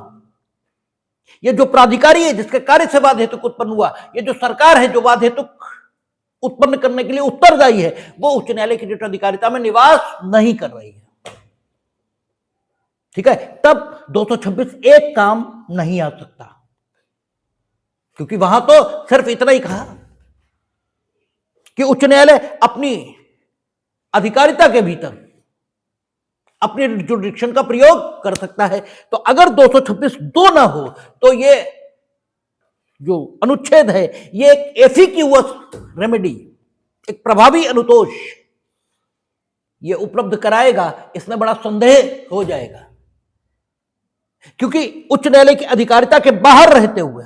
ये जो प्राधिकारी है जिसके कार्य से वाद हेतुक उत्पन्न हुआ, ये जो सरकार है जो वाद हेतुक उत्पन्न करने के लिए उत्तरदायी है, वो उच्च न्यायालय की रिट अधिकारिता में निवास नहीं कर रही है। ठीक है, तब 226(1) काम नहीं आ सकता, क्योंकि वहां तो सिर्फ इतना ही कहा कि उच्च न्यायालय अपनी अधिकारिता के भीतर अपने जुडिक्शन का प्रयोग कर सकता है। तो अगर 226(2) ना हो तो ये जो अनुच्छेद है ये एक एफिक्यूअस रेमेडी, एक प्रभावी अनुतोष ये उपलब्ध कराएगा, इसमें बड़ा संदेह हो जाएगा। क्योंकि उच्च न्यायालय की अधिकारिता के बाहर रहते हुए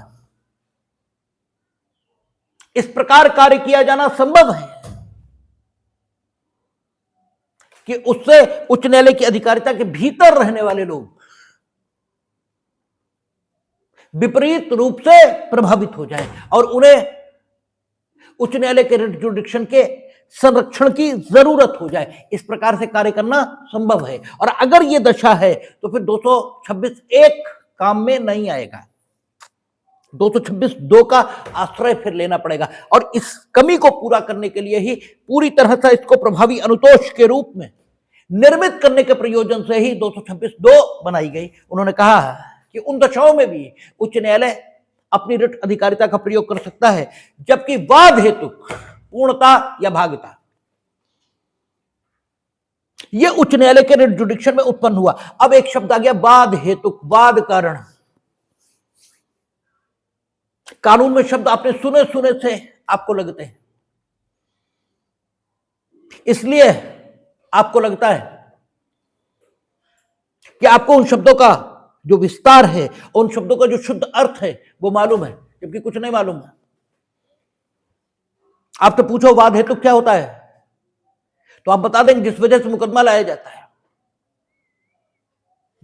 इस प्रकार कार्य किया जाना संभव है कि उससे उच्च न्यायालय की अधिकारिता के भीतर रहने वाले लोग विपरीत रूप से प्रभावित हो जाएं और उन्हें उच्च न्यायालय के जुडिक्शन के संरक्षण की जरूरत हो जाए। इस प्रकार से कार्य करना संभव है। और अगर यह दशा है तो फिर 226(1) काम में नहीं आएगा, 226(2) का आश्रय फिर लेना पड़ेगा। और इस कमी को पूरा करने के लिए ही पूरी तरह से इसको प्रभावी अनुतोष के रूप में निर्मित करने के प्रयोजन से ही 226(2) बनाई गई। उन्होंने कहा कि उन दशाओं में भी उच्च न्यायालय अपनी रिट अधिकारिता का प्रयोग कर सकता है जबकि वाद हेतुक पूर्णता या भागता यह उच्च न्यायालय के रिट जुडिक्शन में उत्पन्न हुआ। अब एक शब्द आ गया वाद हेतुक, वाद कारण। कानून में शब्द आपने सुने सुने से आपको लगते हैं, इसलिए आपको लगता है कि आपको उन शब्दों का जो विस्तार है, उन शब्दों का जो शुद्ध अर्थ है वो मालूम है, जबकि कुछ नहीं मालूम है। आप तो पूछो वाद हेतुक क्या होता है तो आप बता देंगे जिस वजह से मुकदमा लाया जाता है,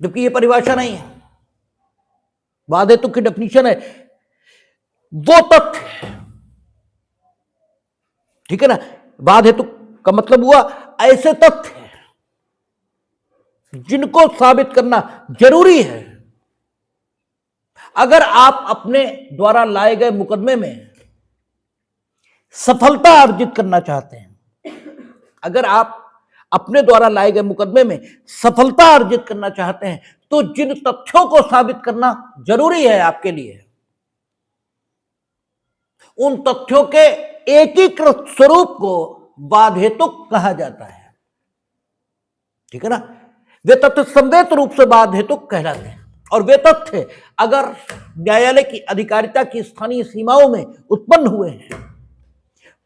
जबकि ये परिभाषा नहीं है। वाद हेतुक की डेफिनेशन है वो तथ्य, ठीक है ना। वाद हेतुक का मतलब हुआ ऐसे तथ्य जिनको साबित करना जरूरी है। अगर आप अपने द्वारा लाए गए मुकदमे में सफलता अर्जित करना चाहते हैं, अगर आप अपने द्वारा लाए गए मुकदमे में सफलता अर्जित करना चाहते हैं तो जिन तथ्यों को साबित करना जरूरी है आपके लिए, उन तथ्यों के एकीकृत स्वरूप को वाद हेतुक कहा जाता है, ठीक है ना। वे तथ्य संवेत रूप से वाद हेतुक कहलाते हैं और वे तथ्य अगर न्यायालय की अधिकारिता की स्थानीय सीमाओं में उत्पन्न हुए हैं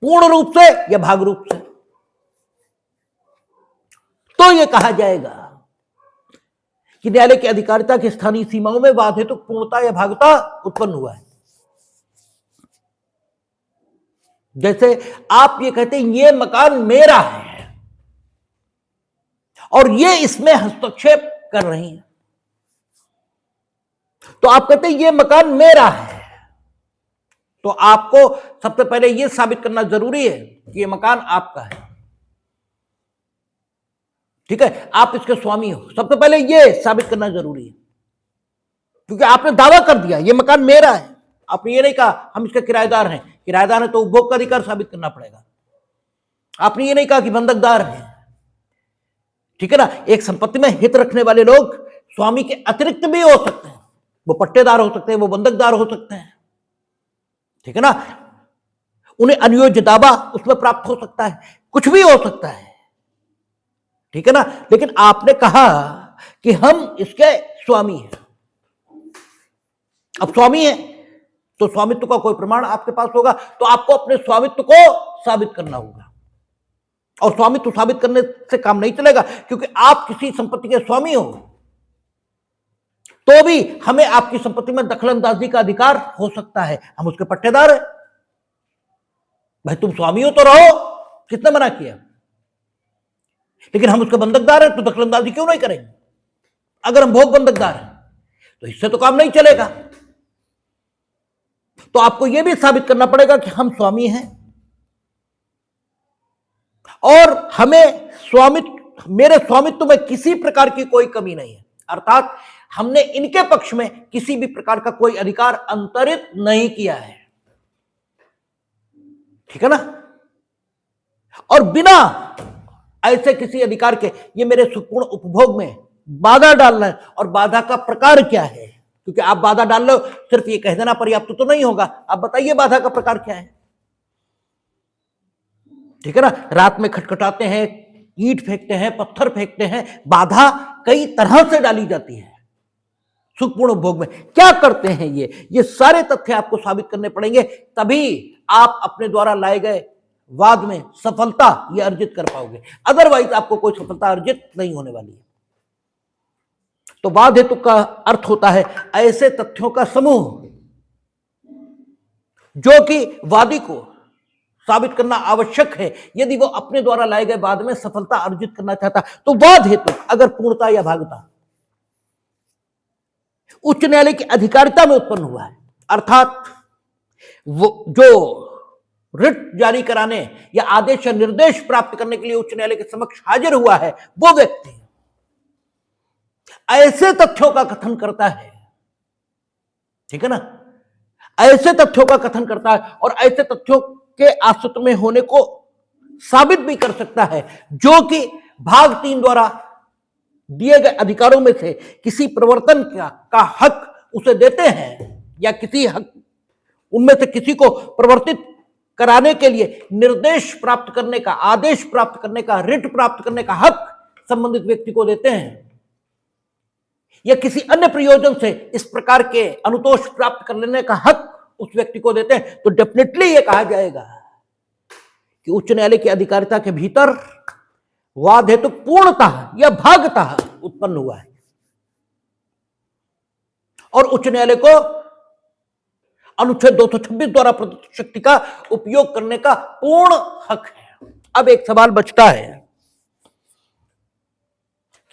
पूर्ण रूप से या भाग रूप से, तो यह कहा जाएगा कि न्यायालय की अधिकारिता की स्थानीय सीमाओं में वाद हेतुक पूर्णता या भागता उत्पन्न हुआ है। जैसे आप ये कहते हैं ये मकान मेरा है और ये इसमें हस्तक्षेप कर रही हैं, तो आप कहते हैं ये मकान मेरा है, तो आपको सबसे पहले यह साबित करना जरूरी है कि यह मकान आपका है, ठीक है। आप इसके स्वामी हो, सबसे पहले यह साबित करना जरूरी है, क्योंकि आपने दावा कर दिया यह मकान मेरा है। आपने ये नहीं कहा हम इसके किराएदार हैं, किराएदार है तो उपभोग का अधिकार साबित करना पड़ेगा, आपने ये नहीं कहा कि बंधकदार हैं, ठीक है ना। एक संपत्ति में हित रखने वाले लोग स्वामी के अतिरिक्त भी हो सकते हैं, वो पट्टेदार हो सकते हैं, वो बंधकदार हो सकते हैं, ठीक है ना। उन्हें अनुयोज्य दावा उसमें प्राप्त हो सकता है, कुछ भी हो सकता है, ठीक है ना। लेकिन आपने कहा कि हम इसके स्वामी हैं। अब स्वामी है तो स्वामित्व का कोई प्रमाण आपके पास होगा, तो आपको अपने स्वामित्व को साबित करना होगा। और स्वामित्व साबित करने से काम नहीं चलेगा, क्योंकि आप किसी संपत्ति के स्वामी हो तो भी हमें आपकी संपत्ति में दखलंदाजी का अधिकार हो सकता है। हम उसके पट्टेदार हैं। भाई तुम स्वामी हो तो रहो, किसने मना किया? लेकिन हम उसके बंधकदार हैं तो दखलंदाजी क्यों नहीं करेंगे? अगर हम भोग बंधकदार हैं तो इससे तो काम नहीं चलेगा। तो आपको यह भी साबित करना पड़ेगा कि हम स्वामी हैं और हमें मेरे स्वामित्व में किसी प्रकार की कोई कमी नहीं है, अर्थात हमने इनके पक्ष में किसी भी प्रकार का कोई अधिकार अंतरित नहीं किया है, ठीक है ना। और बिना ऐसे किसी अधिकार के ये मेरे सुखपूर्ण उपभोग में बाधा डालना है। और बाधा का प्रकार क्या है? क्योंकि आप बाधा डाल लो, सिर्फ ये कह देना पर्याप्त तो नहीं होगा, आप बताइए बाधा का प्रकार क्या है, ठीक है ना। रात में खटखटाते हैं, ईंट फेंकते हैं, पत्थर फेंकते हैं, बाधा कई तरह से डाली जाती है सुखपूर्ण उपभोग में। क्या करते हैं ये सारे तथ्य आपको साबित करने पड़ेंगे, तभी आप अपने द्वारा लाए गए वाद में सफलता ये अर्जित कर पाओगे। अदरवाइज आपको कोई सफलता अर्जित नहीं होने वाली है। तो वाद हेतु का अर्थ होता है ऐसे तथ्यों का समूह जो कि वादी को साबित करना आवश्यक है यदि वो अपने द्वारा लाए गए वाद में सफलता अर्जित करना चाहता। तो वाद हेतु अगर पूर्णता या भागता उच्च न्यायालय की अधिकारिता में उत्पन्न हुआ है, अर्थात वो जो रिट जारी कराने या आदेश या निर्देश प्राप्त करने के लिए उच्च न्यायालय के समक्ष हाजिर हुआ है, वो व्यक्ति ऐसे तथ्यों का कथन करता है, ठीक है ना, ऐसे तथ्यों का कथन करता है और ऐसे तथ्यों के अस्तित्व में होने को साबित भी कर सकता है जो कि भाग 3 द्वारा दिए गए अधिकारों में से किसी प्रवर्तन का हक उसे देते हैं, या किसी हक उनमें से किसी को प्रवर्तित कराने के लिए निर्देश प्राप्त करने का, आदेश प्राप्त करने का, रिट प्राप्त करने का हक संबंधित व्यक्ति को देते हैं, या किसी अन्य प्रयोजन से इस प्रकार के अनुतोष प्राप्त कर लेने का हक उस व्यक्ति को देते हैं। तो डेफिनेटली यह कहा जाएगा कि उच्च न्यायालय की अधिकारिता के भीतर वाद हेतु पूर्णतः या भागतः उत्पन्न हुआ है और उच्च न्यायालय को अनुच्छेद 226 द्वारा प्रदत्त शक्ति का उपयोग करने का पूर्ण हक है। अब एक सवाल बचता है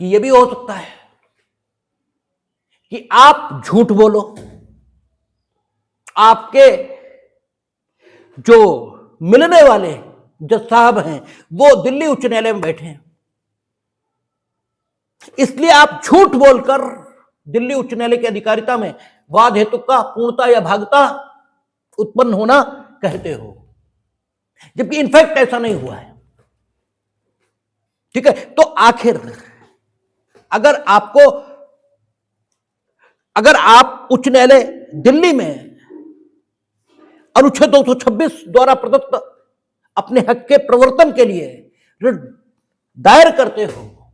कि यह भी हो सकता है कि आप झूठ बोलो, आपके जो मिलने वाले जज साहब हैं वो दिल्ली उच्च न्यायालय में बैठे हैं, इसलिए आप झूठ बोलकर दिल्ली उच्च न्यायालय की अधिकारिता में वाद हेतु का पूर्णता या भागता उत्पन्न होना कहते हो, जबकि इनफैक्ट ऐसा नहीं हुआ है, ठीक है। तो आखिर अगर आप उच्च न्यायालय दिल्ली में अनुच्छेद 226 द्वारा प्रदत्त अपने हक के प्रवर्तन के लिए रिट दायर करते हो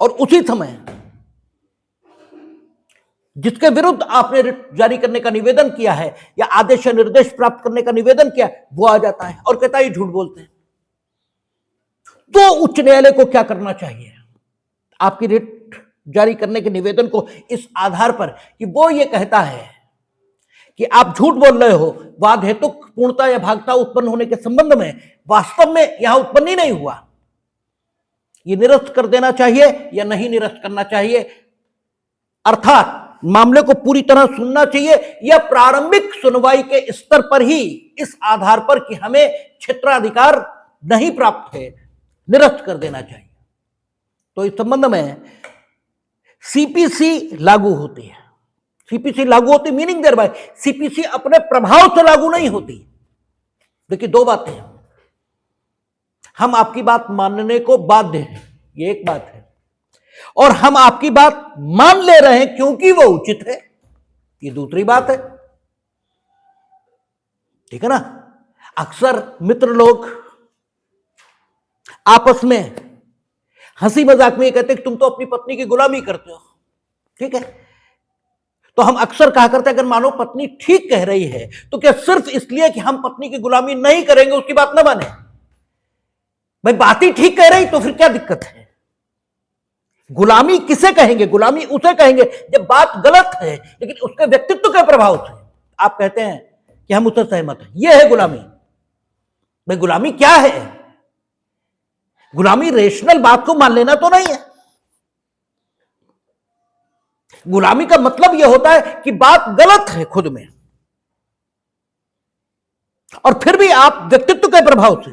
और उसी समय जिसके विरुद्ध आपने रिट जारी करने का निवेदन किया है या आदेश या निर्देश प्राप्त करने का निवेदन किया, वो आ जाता है और कहता है झूठ बोलते हैं, तो उच्च न्यायालय को क्या करना चाहिए? आपकी रिट जारी करने के निवेदन को इस आधार पर कि वो ये कहता है कि आप झूठ बोल रहे हो, वाद हेतु पूर्णता या भागता उत्पन्न होने के संबंध में वास्तव में यहां उत्पन्न ही नहीं हुआ, ये निरस्त कर देना चाहिए या नहीं निरस्त करना चाहिए, अर्थात मामले को पूरी तरह सुनना चाहिए या प्रारंभिक सुनवाई के स्तर पर ही इस आधार पर कि हमें क्षेत्राधिकार नहीं प्राप्त है निरस्त कर देना चाहिए। तो इस संबंध में सीपीसी लागू होती है। सीपीसी लागू होती मीनिंग देयर बाय सीपीसी अपने प्रभाव से लागू नहीं होती। देखिए दो बातें हैं, हम आपकी बात मानने को बाध्य हैं, ये एक बात है, और हम आपकी बात मान ले रहे हैं क्योंकि वो उचित है, ये दूसरी बात है। ठीक है ना। अक्सर मित्र लोग आपस में हंसी मजाक में ये कहते हैं कि तुम तो अपनी पत्नी की गुलामी करते हो। ठीक है, तो हम अक्सर कहा करते हैं अगर मानो पत्नी ठीक कह रही है तो क्या सिर्फ इसलिए कि हम पत्नी की गुलामी नहीं करेंगे उसकी बात ना माने? भाई बात ही ठीक कह रही तो फिर क्या दिक्कत है? गुलामी किसे कहेंगे? गुलामी उसे कहेंगे जब बात गलत है लेकिन उसके व्यक्तित्व के प्रभाव से आप कहते हैं कि हम उससे सहमत हैं, यह है गुलामी। भाई गुलामी क्या है? गुलामी रेशनल बात को मान लेना तो नहीं है। गुलामी का मतलब यह होता है कि बात गलत है खुद में, और फिर भी आप व्यक्तित्व के प्रभाव से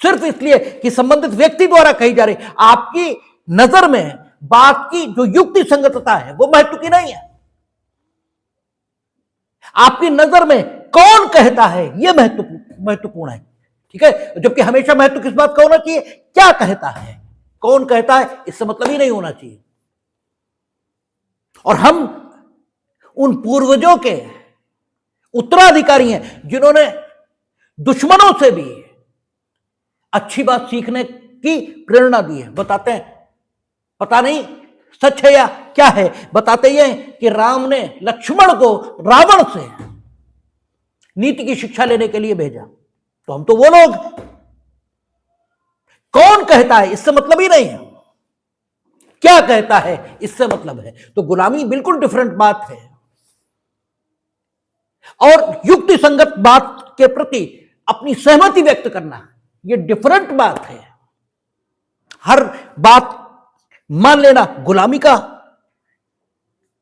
सिर्फ इसलिए कि संबंधित व्यक्ति द्वारा कही जा रही आपकी नजर में बात की जो युक्ति संगतता है वो महत्व की नहीं है। आपकी नजर में कौन कहता है यह महत्वपूर्ण है। ठीक है, जबकि हमेशा महत्व किस बात का होना चाहिए? क्या कहता है, कौन कहता है, इससे मतलब ही नहीं होना चाहिए। और हम उन पूर्वजों के उत्तराधिकारी हैं जिन्होंने दुश्मनों से भी अच्छी बात सीखने की प्रेरणा दी है। बताते हैं, पता नहीं सच है या क्या है, बताते ये कि राम ने लक्ष्मण को रावण से नीति की शिक्षा लेने के लिए भेजा। तो हम तो वो लोग, कौन कहता है इससे मतलब ही नहीं है, क्या कहता है इससे मतलब है। तो गुलामी बिल्कुल डिफरेंट बात है, और युक्ति संगत बात के प्रति अपनी सहमति व्यक्त करना यह डिफरेंट बात है। हर बात मान लेना गुलामी का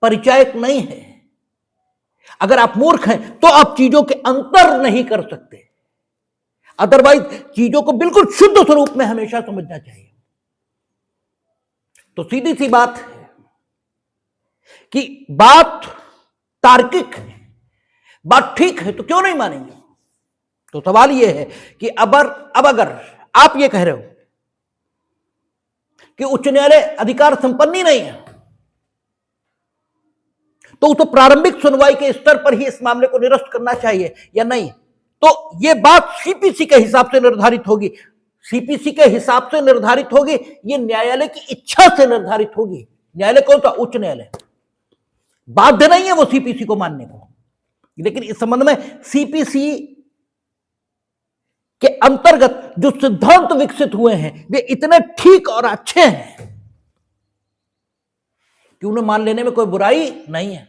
परिचायक नहीं है। अगर आप मूर्ख हैं तो आप चीजों के अंतर नहीं कर सकते, अदरवाइज चीजों को बिल्कुल शुद्ध स्वरूप में हमेशा समझना चाहिए। तो सीधी सी बात है कि बात तार्किक है, बात ठीक है तो क्यों नहीं मानेंगे। तो सवाल यह है कि अब अगर आप ये कह रहे हो कि उच्च न्यायालय अधिकार संपन्न ही नहीं है, तो उसे प्रारंभिक सुनवाई के स्तर पर ही इस मामले को निरस्त करना चाहिए या नहीं? तो यह बात सीपीसी के हिसाब से निर्धारित होगी। सीपीसी के हिसाब से निर्धारित होगी, यह न्यायालय की इच्छा से निर्धारित होगी। न्यायालय कौन सा? उच्च न्यायालय। बाध्य नहीं है वो सीपीसी को मानने को, लेकिन इस संबंध में सीपीसी के अंतर्गत जो सिद्धांत विकसित हुए हैं वे इतने ठीक और अच्छे हैं कि उन्हें मान लेने में कोई बुराई नहीं है।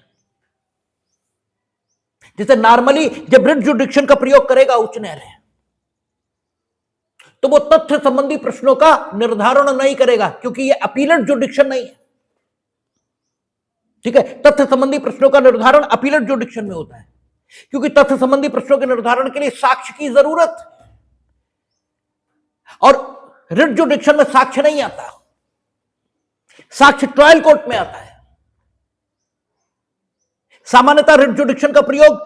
जैसे नॉर्मली जब रिट जुडिक्शन का प्रयोग करेगा उच्च न्यायालय, तो वो तथ्य संबंधी प्रश्नों का निर्धारण नहीं करेगा क्योंकि ये अपीलेट जुडिक्शन नहीं है। ठीक है, तथ्य संबंधी प्रश्नों का निर्धारण अपीलेट जुडिक्शन में होता है क्योंकि तथ्य संबंधी प्रश्नों के निर्धारण के लिए साक्ष्य की जरूरत है, और रिट जुडिक्शन में साक्ष्य नहीं आता, साक्ष्य ट्रायल कोर्ट में आता है। सामान्यतः रिट जुडिक्शन का प्रयोग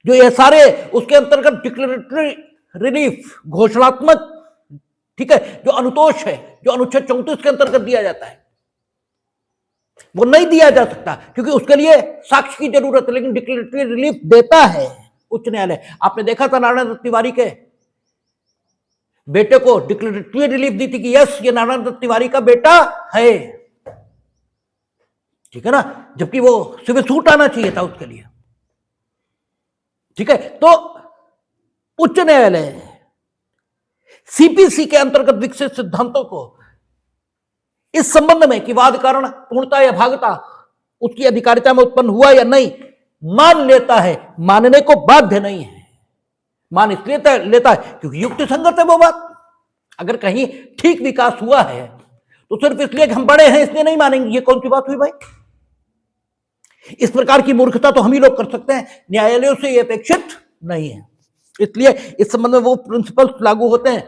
जो ये सारे उसके अंतर्गत डिक्लेरेटरी रिलीफ, घोषणात्मक, ठीक है, जो अनुतोष है, जो अनुच्छेद 34 के अंतर्गत दिया जाता है, वो नहीं दिया जा सकता क्योंकि उसके लिए साक्ष्य की जरूरत है। लेकिन डिक्लेरेटरी रिलीफ देता है उच्च न्यायालय। आपने देखा था नारायण दत्त तिवारी के बेटे को डिक्लेरेटरी रिलीफ दी थी कि यस ये नारायण दत्त तिवारी का बेटा है। ठीक है ना, जबकि वो सिविल सूट आना चाहिए था उसके लिए। ठीक है, तो उच्च न्यायालय सीपीसी के अंतर्गत विकसित सिद्धांतों को इस संबंध में कि वाद कारण पूर्णता या भागता उसकी अधिकारिता में उत्पन्न हुआ या नहीं मान लेता है, मानने को बाध्य नहीं है। मान इसलिए लेता है क्योंकि युक्ति संगत है वो बात। अगर कहीं ठीक विकास हुआ है तो सिर्फ इसलिए कि हम बड़े हैं इसलिए नहीं मानेंगे, ये कौन सी बात हुई भाई? इस प्रकार की मूर्खता तो हम ही लोग कर सकते हैं, न्यायालयों से ये अपेक्षित नहीं है। इसलिए इस संबंध में वो प्रिंसिपल्स लागू होते हैं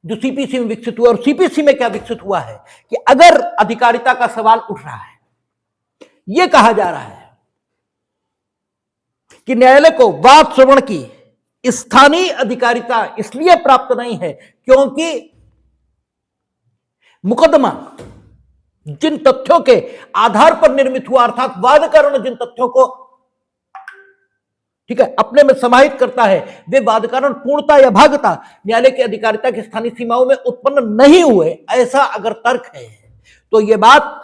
जो सीपीसी में विकसित हुआ। और सीपीसी में क्या विकसित हुआ है कि अगर अधिकारिता का सवाल उठ रहा है, यह कहा जा रहा है कि न्यायालय को वाद श्रवण की स्थानीय अधिकारिता इसलिए प्राप्त नहीं है क्योंकि मुकदमा जिन तथ्यों के आधार पर निर्मित हुआ, अर्थात वादकरण जिन तथ्यों को ठीक है अपने में समाहित करता है, वे वादकरण पूर्णता या भागता न्यायालय की अधिकारिता की स्थानीय सीमाओं में उत्पन्न नहीं हुए, ऐसा अगर तर्क है तो यह बात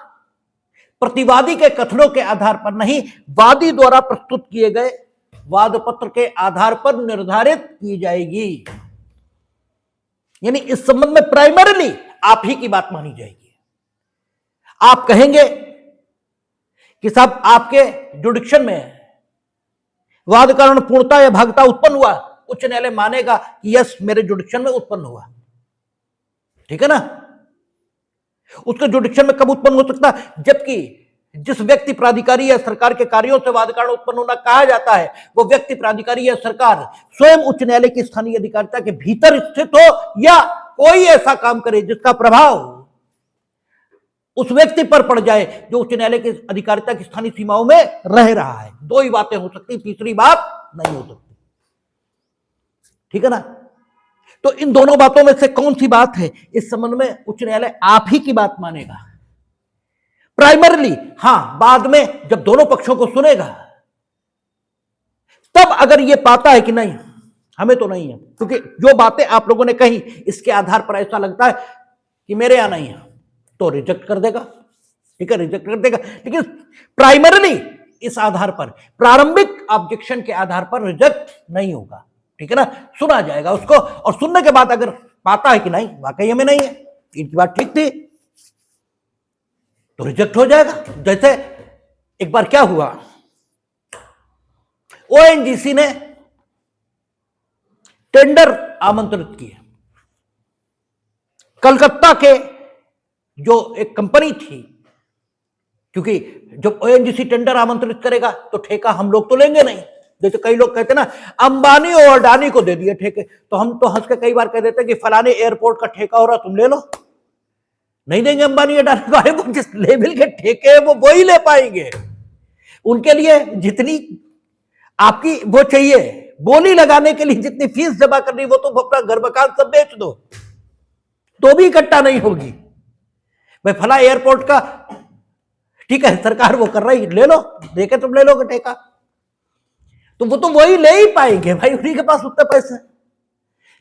प्रतिवादी के कथनों के आधार पर नहीं, वादी द्वारा प्रस्तुत किए गए वाद पत्र के आधार पर निर्धारित की जाएगी। यानी इस संबंध में प्राइमरीली आप ही की बात मानी जाएगी। आप कहेंगे कि साहब आपके जुडिक्शन में वाद कारण पूर्णता या भागता उत्पन्न हुआ, उच्च न्यायालय मानेगा कि यस मेरे जुडिक्शन में उत्पन्न हुआ, ठीक है ना। उसके जुडिक्शन में कब उत्पन्न हो सकता, जबकि जिस व्यक्ति प्राधिकारी या सरकार के कार्यों से वाद कारण उत्पन्न होना कहा जाता है, वो व्यक्ति प्राधिकारी या सरकार स्वयं उच्च न्यायालय की स्थानीय अधिकारिता के भीतर स्थित हो या कोई ऐसा काम करे जिसका प्रभाव उस व्यक्ति पर पड़ जाए जो उच्च न्यायालय की अधिकारिता की स्थानीय सीमाओं में रह रहा है। दो ही बातें हो सकती, तीसरी बात नहीं हो सकती, ठीक है ना। तो इन दोनों बातों में से कौन सी बात है, इस संबंध में उच्च न्यायालय आप ही की बात मानेगा प्राइमरीली। हां, बाद में जब दोनों पक्षों को सुनेगा तब अगर यह पाता है कि नहीं हमें तो नहीं है, क्योंकि जो बातें आप लोगों ने कही इसके आधार पर ऐसा लगता है कि मेरे यहां नहीं है, तो रिजेक्ट कर देगा, ठीक है, रिजेक्ट कर देगा। लेकिन प्राइमरीली इस आधार पर, प्रारंभिक ऑब्जेक्शन के आधार पर रिजेक्ट नहीं होगा, ठीक है ना। सुना जाएगा उसको, और सुनने के बाद अगर पाता है कि नहीं वाकई हमें नहीं है, इनकी बात ठीक थी, तो रिजेक्ट हो जाएगा। जैसे एक बार क्या हुआ, ओएनजीसी ने टेंडर आमंत्रित किए। कलकत्ता के जो एक कंपनी थी, क्योंकि जब ओएनजीसी टेंडर आमंत्रित करेगा तो ठेका हम लोग तो लेंगे नहीं। जैसे कई लोग कहते ना अंबानी और अडानी को दे दिए ठेके, तो हम तो हंस के कई बार कह देते कि फलाने एयरपोर्ट का ठेका हो रहा तुम ले लो। नहीं देंगे अंबानी अडानी को, वो जिस लेवल के ठेके है वो ही ले पाएंगे। उनके लिए जितनी आपकी वो चाहिए, बोली लगाने के लिए जितनी फीस जमा करनी, वो तो अपना घर मकान सब बेच दो तो भी इकट्ठा नहीं होगी। भाई फला एयरपोर्ट का ठीक है सरकार वो कर रही, ले लो, देखे तुम ले लोगे ठेका, तो वो तो वही ले ही पाएंगे भाई, उन्हीं के पास उतने पैसे,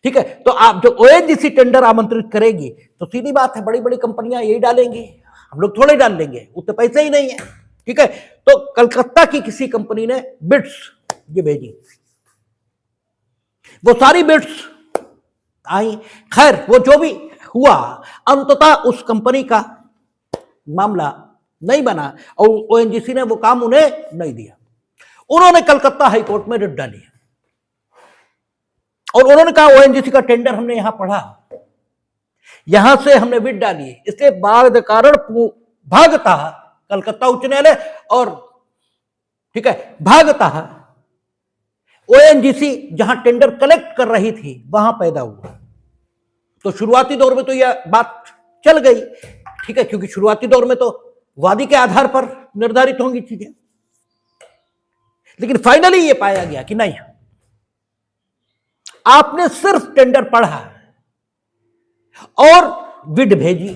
ठीक है। तो आप जो ओएनजीसी टेंडर आमंत्रित करेगी तो सीधी बात है बड़ी बड़ी कंपनियां यही डालेंगी, हम लोग थोड़े डाल लेंगे, उतने पैसे ही नहीं है, ठीक है। तो कलकत्ता की किसी कंपनी ने बिड्स ये भेजी, वो सारी बिड्स आई, खैर वो जो भी हुआ अंततः उस कंपनी का मामला नहीं बना और ओएनजीसी ने वो काम उन्हें नहीं दिया। उन्होंने कलकत्ता हाईकोर्ट में रिट डाली और उन्होंने कहा ओएनजीसी का टेंडर हमने यहां पढ़ा, यहां से हमने रिट डाली, इसलिए बाद कारण भागता कलकत्ता उच्च न्यायालय और ठीक है भागता ओएनजीसी जहां टेंडर कलेक्ट कर रही थी वहां पैदा हुआ। तो शुरुआती दौर में तो यह बात चल गई, ठीक है, क्योंकि शुरुआती दौर में तो वादी के आधार पर निर्धारित होंगी चीजें। लेकिन फाइनली यह पाया गया कि नहीं, आपने सिर्फ टेंडर पढ़ा और बिड भेजी,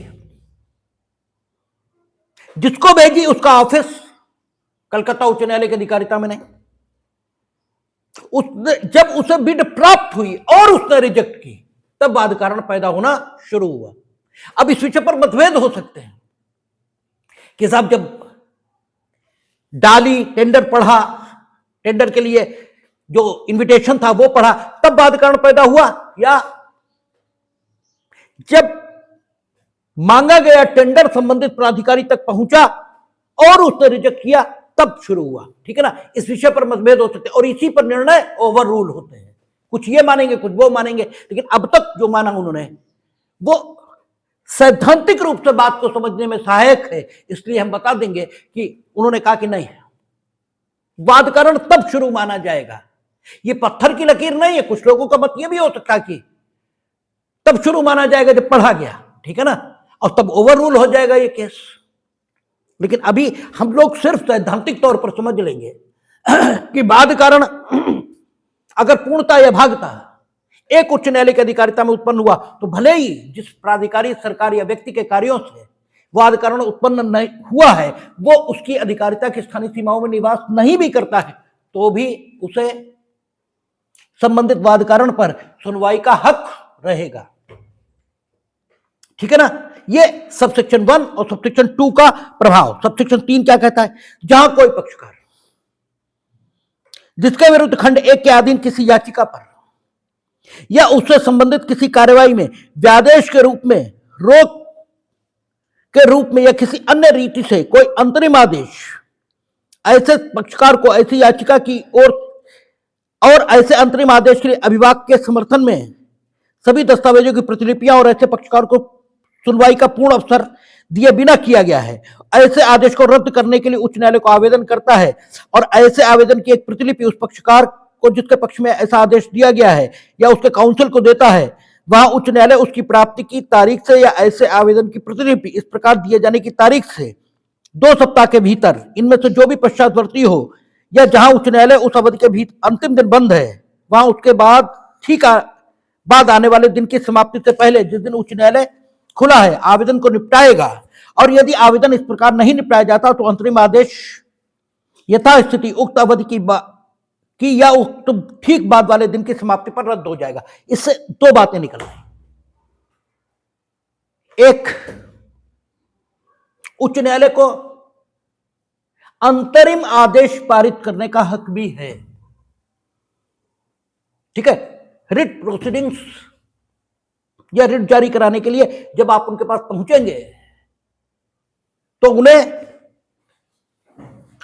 जिसको भेजी उसका ऑफिस कलकत्ता उच्च न्यायालय की अधिकारिता में नहीं। जब उसे बिड प्राप्त हुई और उसने रिजेक्ट की तब बाद कारण पैदा होना शुरू हुआ। अब इस विषय पर मतभेद हो सकते हैं कि साहब जब डाली, टेंडर पढ़ा, टेंडर के लिए जो इनविटेशन था वो पढ़ा, तब बाद कारण पैदा हुआ, या जब मांगा गया टेंडर संबंधित प्राधिकारी तक पहुंचा और उसने रिजेक्ट किया तब शुरू हुआ, ठीक है ना। इस विषय पर मतभेद हो सकते हैं और इसी पर निर्णय ओवर रूल होते हैं, कुछ ये मानेंगे कुछ वो मानेंगे। लेकिन अब तक जो माना उन्होंने वो सैद्धांतिक रूप से बात को समझने में सहायक है, इसलिए हम बता देंगे कि उन्होंने कहा कि नहीं, वाद कारण तब शुरू माना जाएगा, ये पत्थर की लकीर नहीं है। कुछ लोगों का मत ये भी हो सकता कि तब शुरू माना जाएगा जब पढ़ा गया, ठीक है ना, और तब ओवर रूल हो जाएगा ये केस। लेकिन अभी हम लोग सिर्फ सैद्धांतिक तौर पर समझ लेंगे कि बाद कारण अगर पूर्णता या भागता एक उच्च न्यायालय की अधिकारिता में उत्पन्न हुआ तो भले ही जिस प्राधिकारी, सरकार या व्यक्ति के कार्यों से वह अधिकरण उत्पन्न नहीं हुआ है वो उसकी अधिकारिता की स्थानीय सीमाओं में निवास नहीं भी करता है तो भी उसे संबंधित वादकारण पर सुनवाई का हक रहेगा। ठीक है ना। ये सबसेक्शन 1 और सबसेक्शन 2 का प्रभाव। सबसेक्शन 3 क्या कहता है? जहां कोई पक्षकार जिसके विरुद्ध खंड 1 के अधीन किसी याचिका पर या उससे संबंधित किसी कार्यवाही में व्यादेश के रूप में, रोक के रूप में या किसी अन्य रीति से कोई अंतरिम आदेश ऐसे पक्षकार को ऐसी याचिका की और ऐसे अंतरिम आदेश के लिए अभिभाषक के समर्थन में सभी दस्तावेजों की प्रतिलिपियां और ऐसे पक्षकार को सुनवाई का पूर्ण अवसर दिए बिना किया गया है, ऐसे आदेश को रद्द करने के लिए उच्च न्यायालय को आवेदन करता है और ऐसे आवेदन की एक प्रतिलिपि उस पक्षकार को जिसके पक्ष में ऐसा आदेश दिया गया है या उसके काउंसिल को देता है, वहां उच्च न्यायालय उसकी प्राप्ति की तारीख से या ऐसे आवेदन की प्रतिलिपि इस प्रकार दिए जाने की तारीख से 2 सप्ताह के भीतर इनमें से जो भी पश्चातवर्ती हो या जहां उच्च न्यायालय उस अवधि के भीतर अंतिम दिन बंद है वहां उसके बाद आने वाले दिन की समाप्ति से पहले जिस दिन उच्च न्यायालय खुला है आवेदन को निपटाएगा। और यदि आवेदन इस प्रकार नहीं निपटाया जाता तो अंतरिम आदेश यथास्थिति उक्त अवधि की या उक्त ठीक बाद वाले दिन की समाप्ति पर रद्द हो जाएगा। इससे 2 बातें निकल रही। एक, उच्च न्यायालय को अंतरिम आदेश पारित करने का हक भी है। ठीक है। रिट प्रोसीडिंग्स या रिट जारी कराने के लिए जब आप उनके पास पहुंचेंगे तो उन्हें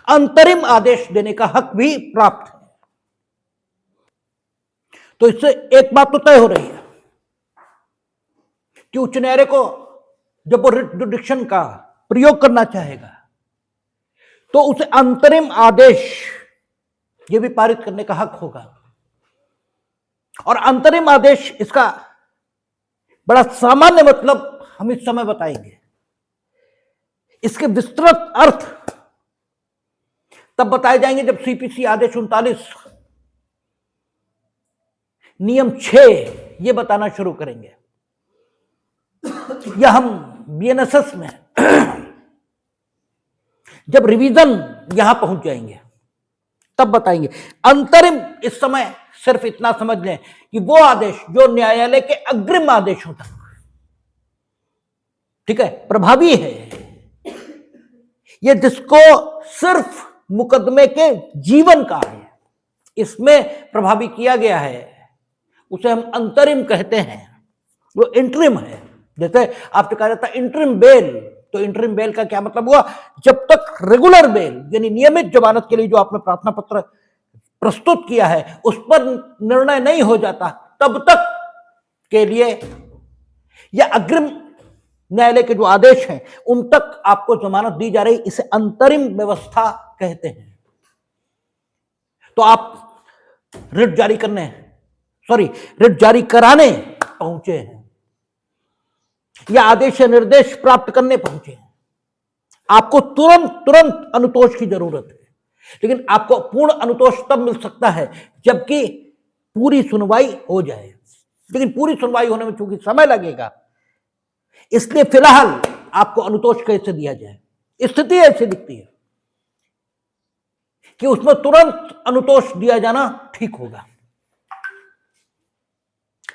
अंतरिम आदेश देने का हक भी प्राप्त है। तो इससे एक बात तो तय हो रही है कि उच्च न्यायालय को जब वो रिट जुडिक्शन का प्रयोग करना चाहेगा तो उसे अंतरिम आदेश ये भी पारित करने का हक होगा। और अंतरिम आदेश इसका बड़ा सामान्य मतलब हम इस समय बताएंगे। इसके विस्तृत अर्थ तब बताए जाएंगे जब सीपीसी आदेश 39 नियम 6 ये बताना शुरू करेंगे, या हम बीएनएसएस में जब रिवीजन यहां पहुंच जाएंगे तब बताएंगे। अंतरिम इस समय सिर्फ इतना समझ लें कि वो आदेश जो न्यायालय के अग्रिम आदेशों तक, ठीक है, प्रभावी है, ये जिसको सिर्फ मुकदमे के जीवन काल है इसमें प्रभावी किया गया है उसे हम अंतरिम कहते हैं। वो इंटरिम है। जैसे आपने कहा जाता इंटरिम बेल, तो इंटरिम बेल का क्या मतलब हुआ? जब तक रेगुलर बेल यानी नियमित जमानत के लिए जो आपने प्रार्थना पत्र प्रस्तुत किया है उस पर निर्णय नहीं हो जाता तब तक के लिए या अग्रिम न्यायालय के जो आदेश हैं उन तक आपको जमानत दी जा रही, इसे अंतरिम व्यवस्था कहते हैं। तो आप रिट जारी कराने पहुंचे हैं या आदेश निर्देश प्राप्त करने पहुंचे हैं, आपको तुरंत अनुतोष की जरूरत है। लेकिन आपको पूर्ण अनुतोष तब मिल सकता है जबकि पूरी सुनवाई हो जाए। लेकिन पूरी सुनवाई होने में चूंकि समय लगेगा इसलिए फिलहाल आपको अनुतोष कैसे दिया जाए, स्थिति ऐसी दिखती है कि उसमें तुरंत अनुतोष दिया जाना ठीक होगा।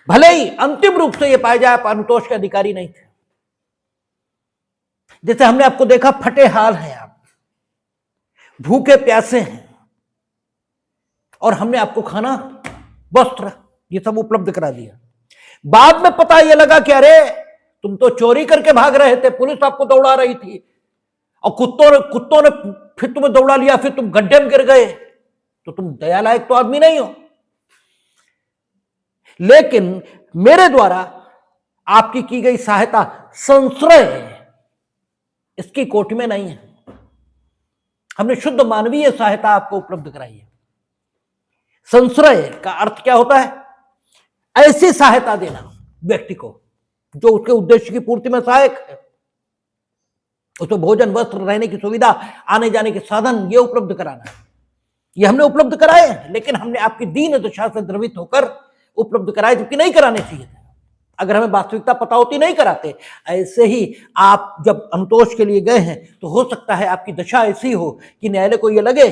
भले ही अंतिम रूप से यह पाया जाए आप अनुतोष के अधिकारी नहीं थे। जैसे हमने आपको देखा फटे हाल हैं, आप भूखे प्यासे हैं और हमने आपको खाना, वस्त्र ये सब उपलब्ध करा दिया। बाद में पता यह लगा कि अरे तुम तो चोरी करके भाग रहे थे, पुलिस आपको दौड़ा रही थी और कुत्तों ने फिर तुम्हें दौड़ा लिया, फिर तुम गड्ढे में गिर गए, तो तुम दया लायक तो आदमी नहीं हो। लेकिन मेरे द्वारा आपकी की गई सहायता संश्रय इसकी कोटि में नहीं है। हमने शुद्ध मानवीय सहायता आपको उपलब्ध कराई है। संश्रय का अर्थ क्या होता है? ऐसी सहायता देना व्यक्ति को जो उसके उद्देश्य की पूर्ति में सहायक है, उसको भोजन, वस्त्र, रहने की सुविधा, आने जाने के साधन ये उपलब्ध कराना है। ये हमने उपलब्ध कराए हैं, लेकिन हमने आपकी दीन दशा से द्रवित होकर उपलब्ध कराए, जबकि नहीं कराने चाहिए थे। अगर हमें वास्तविकता पता होती नहीं कराते। ऐसे ही आप जब अनुतोष के लिए गए हैं तो हो सकता है आपकी दशा ऐसी हो कि न्यायालय को यह लगे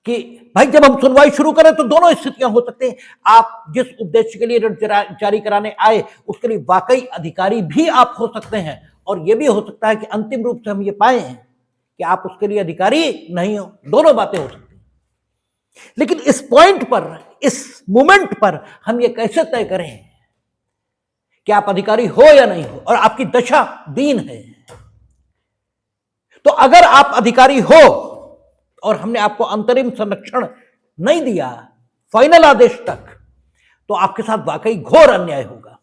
कि भाई जब हम सुनवाई शुरू करें तो दोनों स्थितियां हो सकती हैं। आप जिस उद्देश्य के लिए रिट जारी कराने आए उसके लिए वाकई अधिकारी भी आप हो सकते हैं, और यह भी हो सकता है कि अंतिम रूप से हम ये पाए हैं कि आप उसके लिए अधिकारी नहीं हो। दोनों बातें हो सकती हैं। लेकिन इस पॉइंट पर, इस मोमेंट पर हम ये कैसे तय करें कि आप अधिकारी हो या नहीं हो, और आपकी दशा दीन है। तो अगर आप अधिकारी हो और हमने आपको अंतरिम संरक्षण नहीं दिया फाइनल आदेश तक, तो आपके साथ वाकई घोर अन्याय होगा,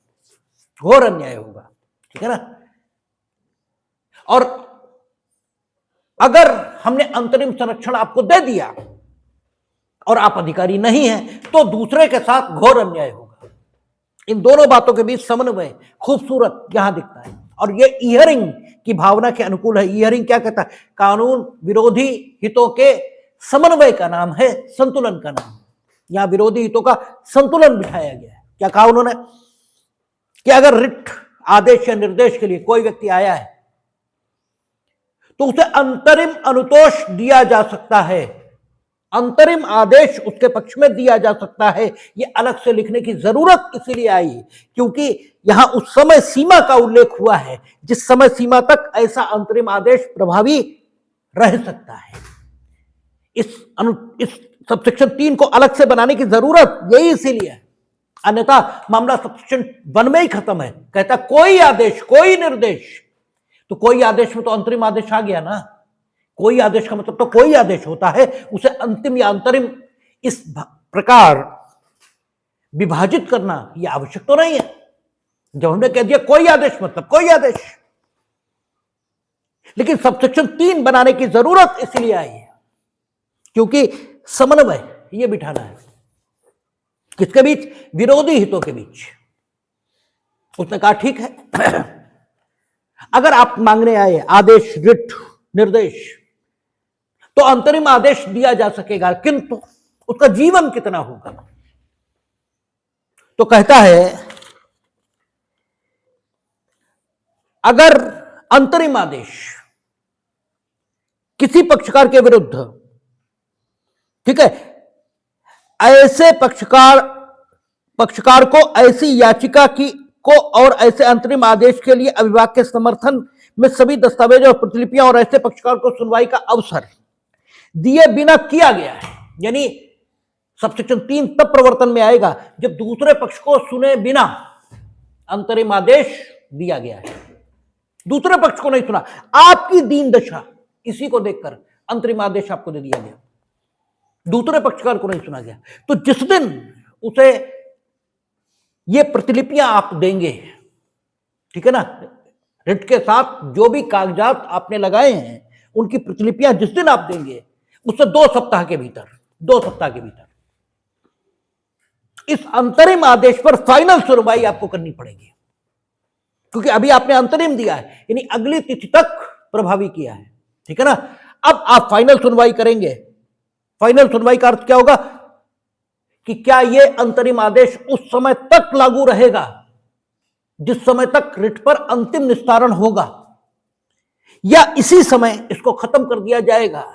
घोर अन्याय होगा। ठीक है ना? और अगर हमने अंतरिम संरक्षण आपको दे दिया और आप अधिकारी नहीं हैं, तो दूसरे के साथ घोर अन्याय होगा। इन दोनों बातों के बीच समन्वय खूबसूरत यहां दिखता है, और यह ईयरिंग की भावना के अनुकूल है। ईयरिंग क्या कहता है? कानून विरोधी हितों के समन्वय का नाम है, संतुलन का नाम। यहां विरोधी हितों का संतुलन बिठाया गया है। क्या कहा उन्होंने कि अगर रिट आदेश या निर्देश के लिए कोई व्यक्ति आया है तो उसे अंतरिम अनुतोष दिया जा सकता है, अंतरिम आदेश उसके पक्ष में दिया जा सकता है। यह अलग से लिखने की जरूरत इसलिए आई क्योंकि यहां उस समय सीमा का उल्लेख हुआ है जिस समय सीमा तक ऐसा अंतरिम आदेश प्रभावी रह सकता है। इस सबसेक्शन 3 को अलग से बनाने की जरूरत यही इसीलिए है, अन्यथा मामला सबसेक्शन 1 में ही खत्म है। कहता कोई आदेश, कोई निर्देश, तो कोई आदेश में तो अंतरिम आदेश आ गया ना। कोई आदेश का मतलब तो कोई आदेश होता है, उसे अंतिम या अंतरिम इस प्रकार विभाजित करना यह आवश्यक तो नहीं है। जब हमने कह दिया कोई आदेश मतलब कोई आदेश, लेकिन सबसेक्शन 3 बनाने की जरूरत इसलिए आई है क्योंकि समन्वय यह बिठाना है किसके बीच? विरोधी हितों के बीच। उसने कहा ठीक है, अगर आप मांगने आए आदेश, रिट, निर्देश, तो अंतरिम आदेश दिया जा सकेगा, किंतु उसका जीवन कितना होगा? तो कहता है अगर अंतरिम आदेश किसी पक्षकार के विरुद्ध, ठीक है, ऐसे पक्षकार को ऐसी याचिका की को और ऐसे अंतरिम आदेश के लिए अभिभाषक के समर्थन में सभी दस्तावेज और प्रतिलिपियां और ऐसे पक्षकार को सुनवाई का अवसर दिए बिना किया गया है। यानी सबसेक्शन 3 तब प्रवर्तन में आएगा जब दूसरे पक्ष को सुने बिना अंतरिम आदेश दिया गया है। दूसरे पक्ष को नहीं सुना, आपकी दीन दशा इसी को देखकर अंतरिम आदेश आपको दे दिया गया, दूसरे पक्षकार को नहीं सुना गया। तो जिस दिन उसे ये प्रतिलिपियां आप देंगे, ठीक है ना, रिट के साथ जो भी कागजात आपने लगाए हैं उनकी प्रतिलिपियां जिस दिन आप देंगे उससे 2 सप्ताह के भीतर इस अंतरिम आदेश पर फाइनल सुनवाई आपको करनी पड़ेगी, क्योंकि अभी आपने अंतरिम दिया है, यानी अगली तिथि तक प्रभावी किया है। ठीक है ना? अब आप फाइनल सुनवाई करेंगे। फाइनल सुनवाई का अर्थ क्या होगा कि क्या यह अंतरिम आदेश उस समय तक लागू रहेगा जिस समय तक रिट पर अंतिम निस्तारण होगा, या इसी समय इसको खत्म कर दिया जाएगा।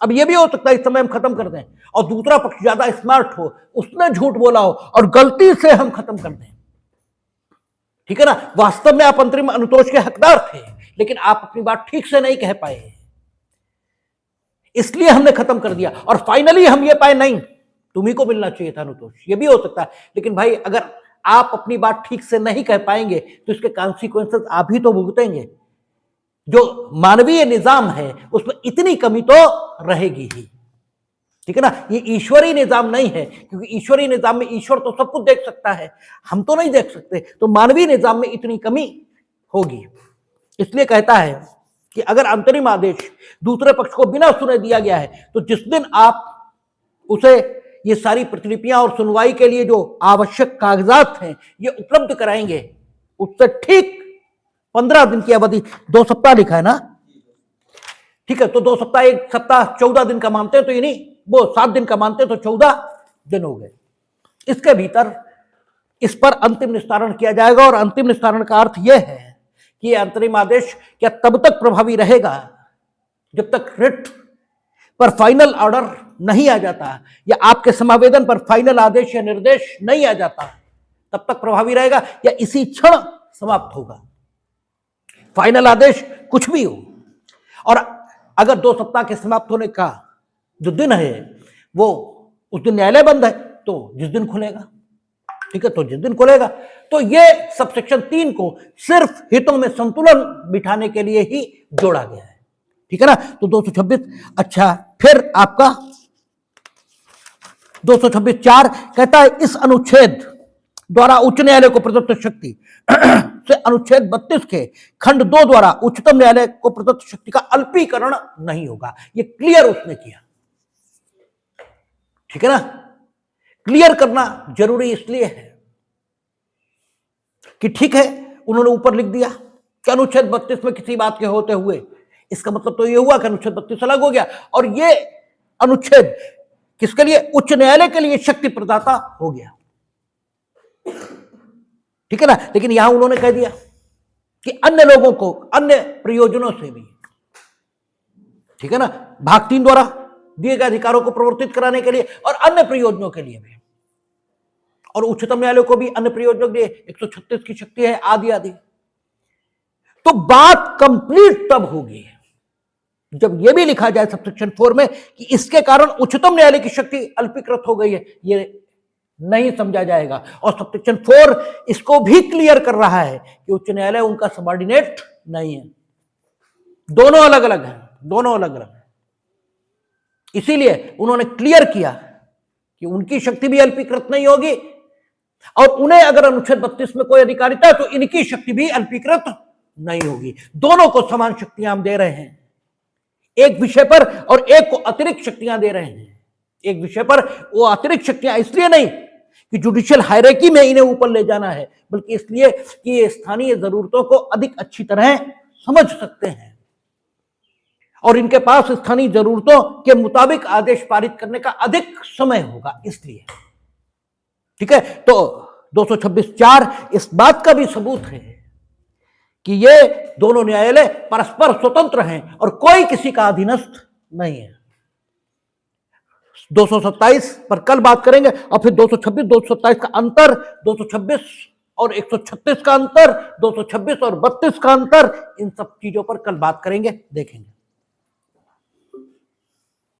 अब यह भी हो सकता है इस समय हम खत्म कर दें और दूसरा पक्ष ज्यादा स्मार्ट हो, उसने झूठ बोला हो और गलती से हम खत्म कर दें। ठीक है ना? वास्तव में आप अंतरिम अनुतोष के हकदार थे, लेकिन आप अपनी बात ठीक से नहीं कह पाए, इसलिए हमने खत्म कर दिया, और फाइनली हम ये पाए नहीं तुम्ही को मिलना चाहिए था अनुतोष। ये भी हो सकता है, लेकिन भाई अगर आप अपनी बात ठीक से नहीं कह पाएंगे तो इसके कॉन्सिक्वेंसेस आप ही तो भुगतेंगे। जो मानवीय निजाम है उसमें इतनी कमी तो रहेगी ही। ठीक है ना? ये ईश्वरीय निजाम नहीं है, क्योंकि ईश्वरीय निजाम में ईश्वर तो सब कुछ देख सकता है, हम तो नहीं देख सकते। तो मानवीय निजाम में इतनी कमी होगी। इसलिए कहता है कि अगर अंतरिम आदेश दूसरे पक्ष को बिना सुने दिया गया है तो जिस दिन आप उसे ये सारी प्रतिलिपियां और सुनवाई के लिए जो आवश्यक कागजात हैं ये उपलब्ध कराएंगे, उससे ठीक 15 दिन की अवधि, 2 सप्ताह लिखा है ना, ठीक है, तो 2 सप्ताह, 1 सप्ताह 14 दिन का मानते हैं तो ये नहीं, वो 7 दिन का मानते हैं तो 14 दिन हो गए। इसके भीतर इस पर अंतिम निस्तारण किया जाएगा, और अंतिम निस्तारण का अर्थ यह है कि यह अंतरिम आदेश क्या तब तक प्रभावी रहेगा जब तक रिट पर फाइनल ऑर्डर नहीं आ जाता, या आपके समावेदन पर फाइनल आदेश या निर्देश नहीं आ जाता, तब तक प्रभावी रहेगा, या इसी क्षण समाप्त होगा। फाइनल आदेश कुछ भी हो, और अगर 2 सप्ताह के समाप्त होने का जो दिन है वो उस दिन न्यायालय बंद है, तो जिस दिन खुलेगा, ठीक है, तो जिस दिन खुलेगा, तो ये सब सेक्शन 3 को सिर्फ हितों में संतुलन बिठाने के लिए ही जोड़ा गया है, ठीक है ना। तो 226, अच्छा, फिर आपका 226(4) कहता है इस अनुच्छेद द्वारा उच्च न्यायालय को प्रदत्त शक्ति से अनुच्छेद 32 के खंड 2 द्वारा उच्चतम न्यायालय को प्रदत्त शक्ति का अल्पीकरण नहीं होगा। ये क्लियर उसने किया, ठीक है ना। क्लियर करना जरूरी इसलिए है कि ठीक है, उन्होंने ऊपर लिख दिया कि अनुच्छेद 32 में किसी बात के होते हुए, इसका मतलब तो ये हुआ कि अनुच्छेद 32 अलग हो गया, और ये अनुच्छेद किसके लिए, उच्च न्यायालय के लिए शक्ति प्रदाता हो गया, ठीक है ना। लेकिन यहां उन्होंने कह दिया कि अन्य लोगों को अन्य प्रयोजनों से भी, ठीक है ना, भाग 3 द्वारा दिए गए अधिकारों को प्रवर्तित कराने के लिए और अन्य प्रयोजनों के लिए भी, और उच्चतम न्यायालय को भी अन्य प्रयोजनों के लिए 136 की शक्ति है, आदि आदि। तो बात कंप्लीट तब होगी जब यह भी लिखा जाए सबसेक्शन 4 में कि इसके कारण उच्चतम न्यायालय की शक्ति अल्पीकृत हो गई है, ये नहीं समझा जाएगा। और सबसेक्शन 4 इसको भी क्लियर कर रहा है कि उच्च न्यायालय उनका सबऑर्डिनेट नहीं है, दोनों अलग अलग हैं, दोनों अलग अलग हैं। इसीलिए उन्होंने क्लियर किया कि उनकी शक्ति भी अल्पीकृत नहीं होगी, और उन्हें अगर अनुच्छेद 32 में कोई अधिकारिता है तो इनकी शक्ति भी अल्पीकृत नहीं होगी। दोनों को समान शक्तियां हम दे रहे हैं, एक विषय पर और एक को अतिरिक्त शक्तियां दे रहे हैं। एक विषय पर वो अतिरिक्त शक्तियां इसलिए नहीं कि जुडिशियल हायरार्की में इन्हें ऊपर ले जाना है, बल्कि इसलिए कि ये स्थानीय जरूरतों को अधिक अच्छी तरह समझ सकते हैं और इनके पास स्थानीय जरूरतों के मुताबिक आदेश पारित करने का अधिक समय होगा, इसलिए। ठीक है, तो 226(4) इस बात का भी सबूत है कि ये दोनों न्यायालय परस्पर स्वतंत्र हैं और कोई किसी का अधीनस्थ नहीं है। 227 पर कल बात करेंगे, और फिर 226, 227 का अंतर, 226 और 136 का अंतर, 226 और 32 का अंतर, इन सब चीजों पर कल बात करेंगे, देखेंगे।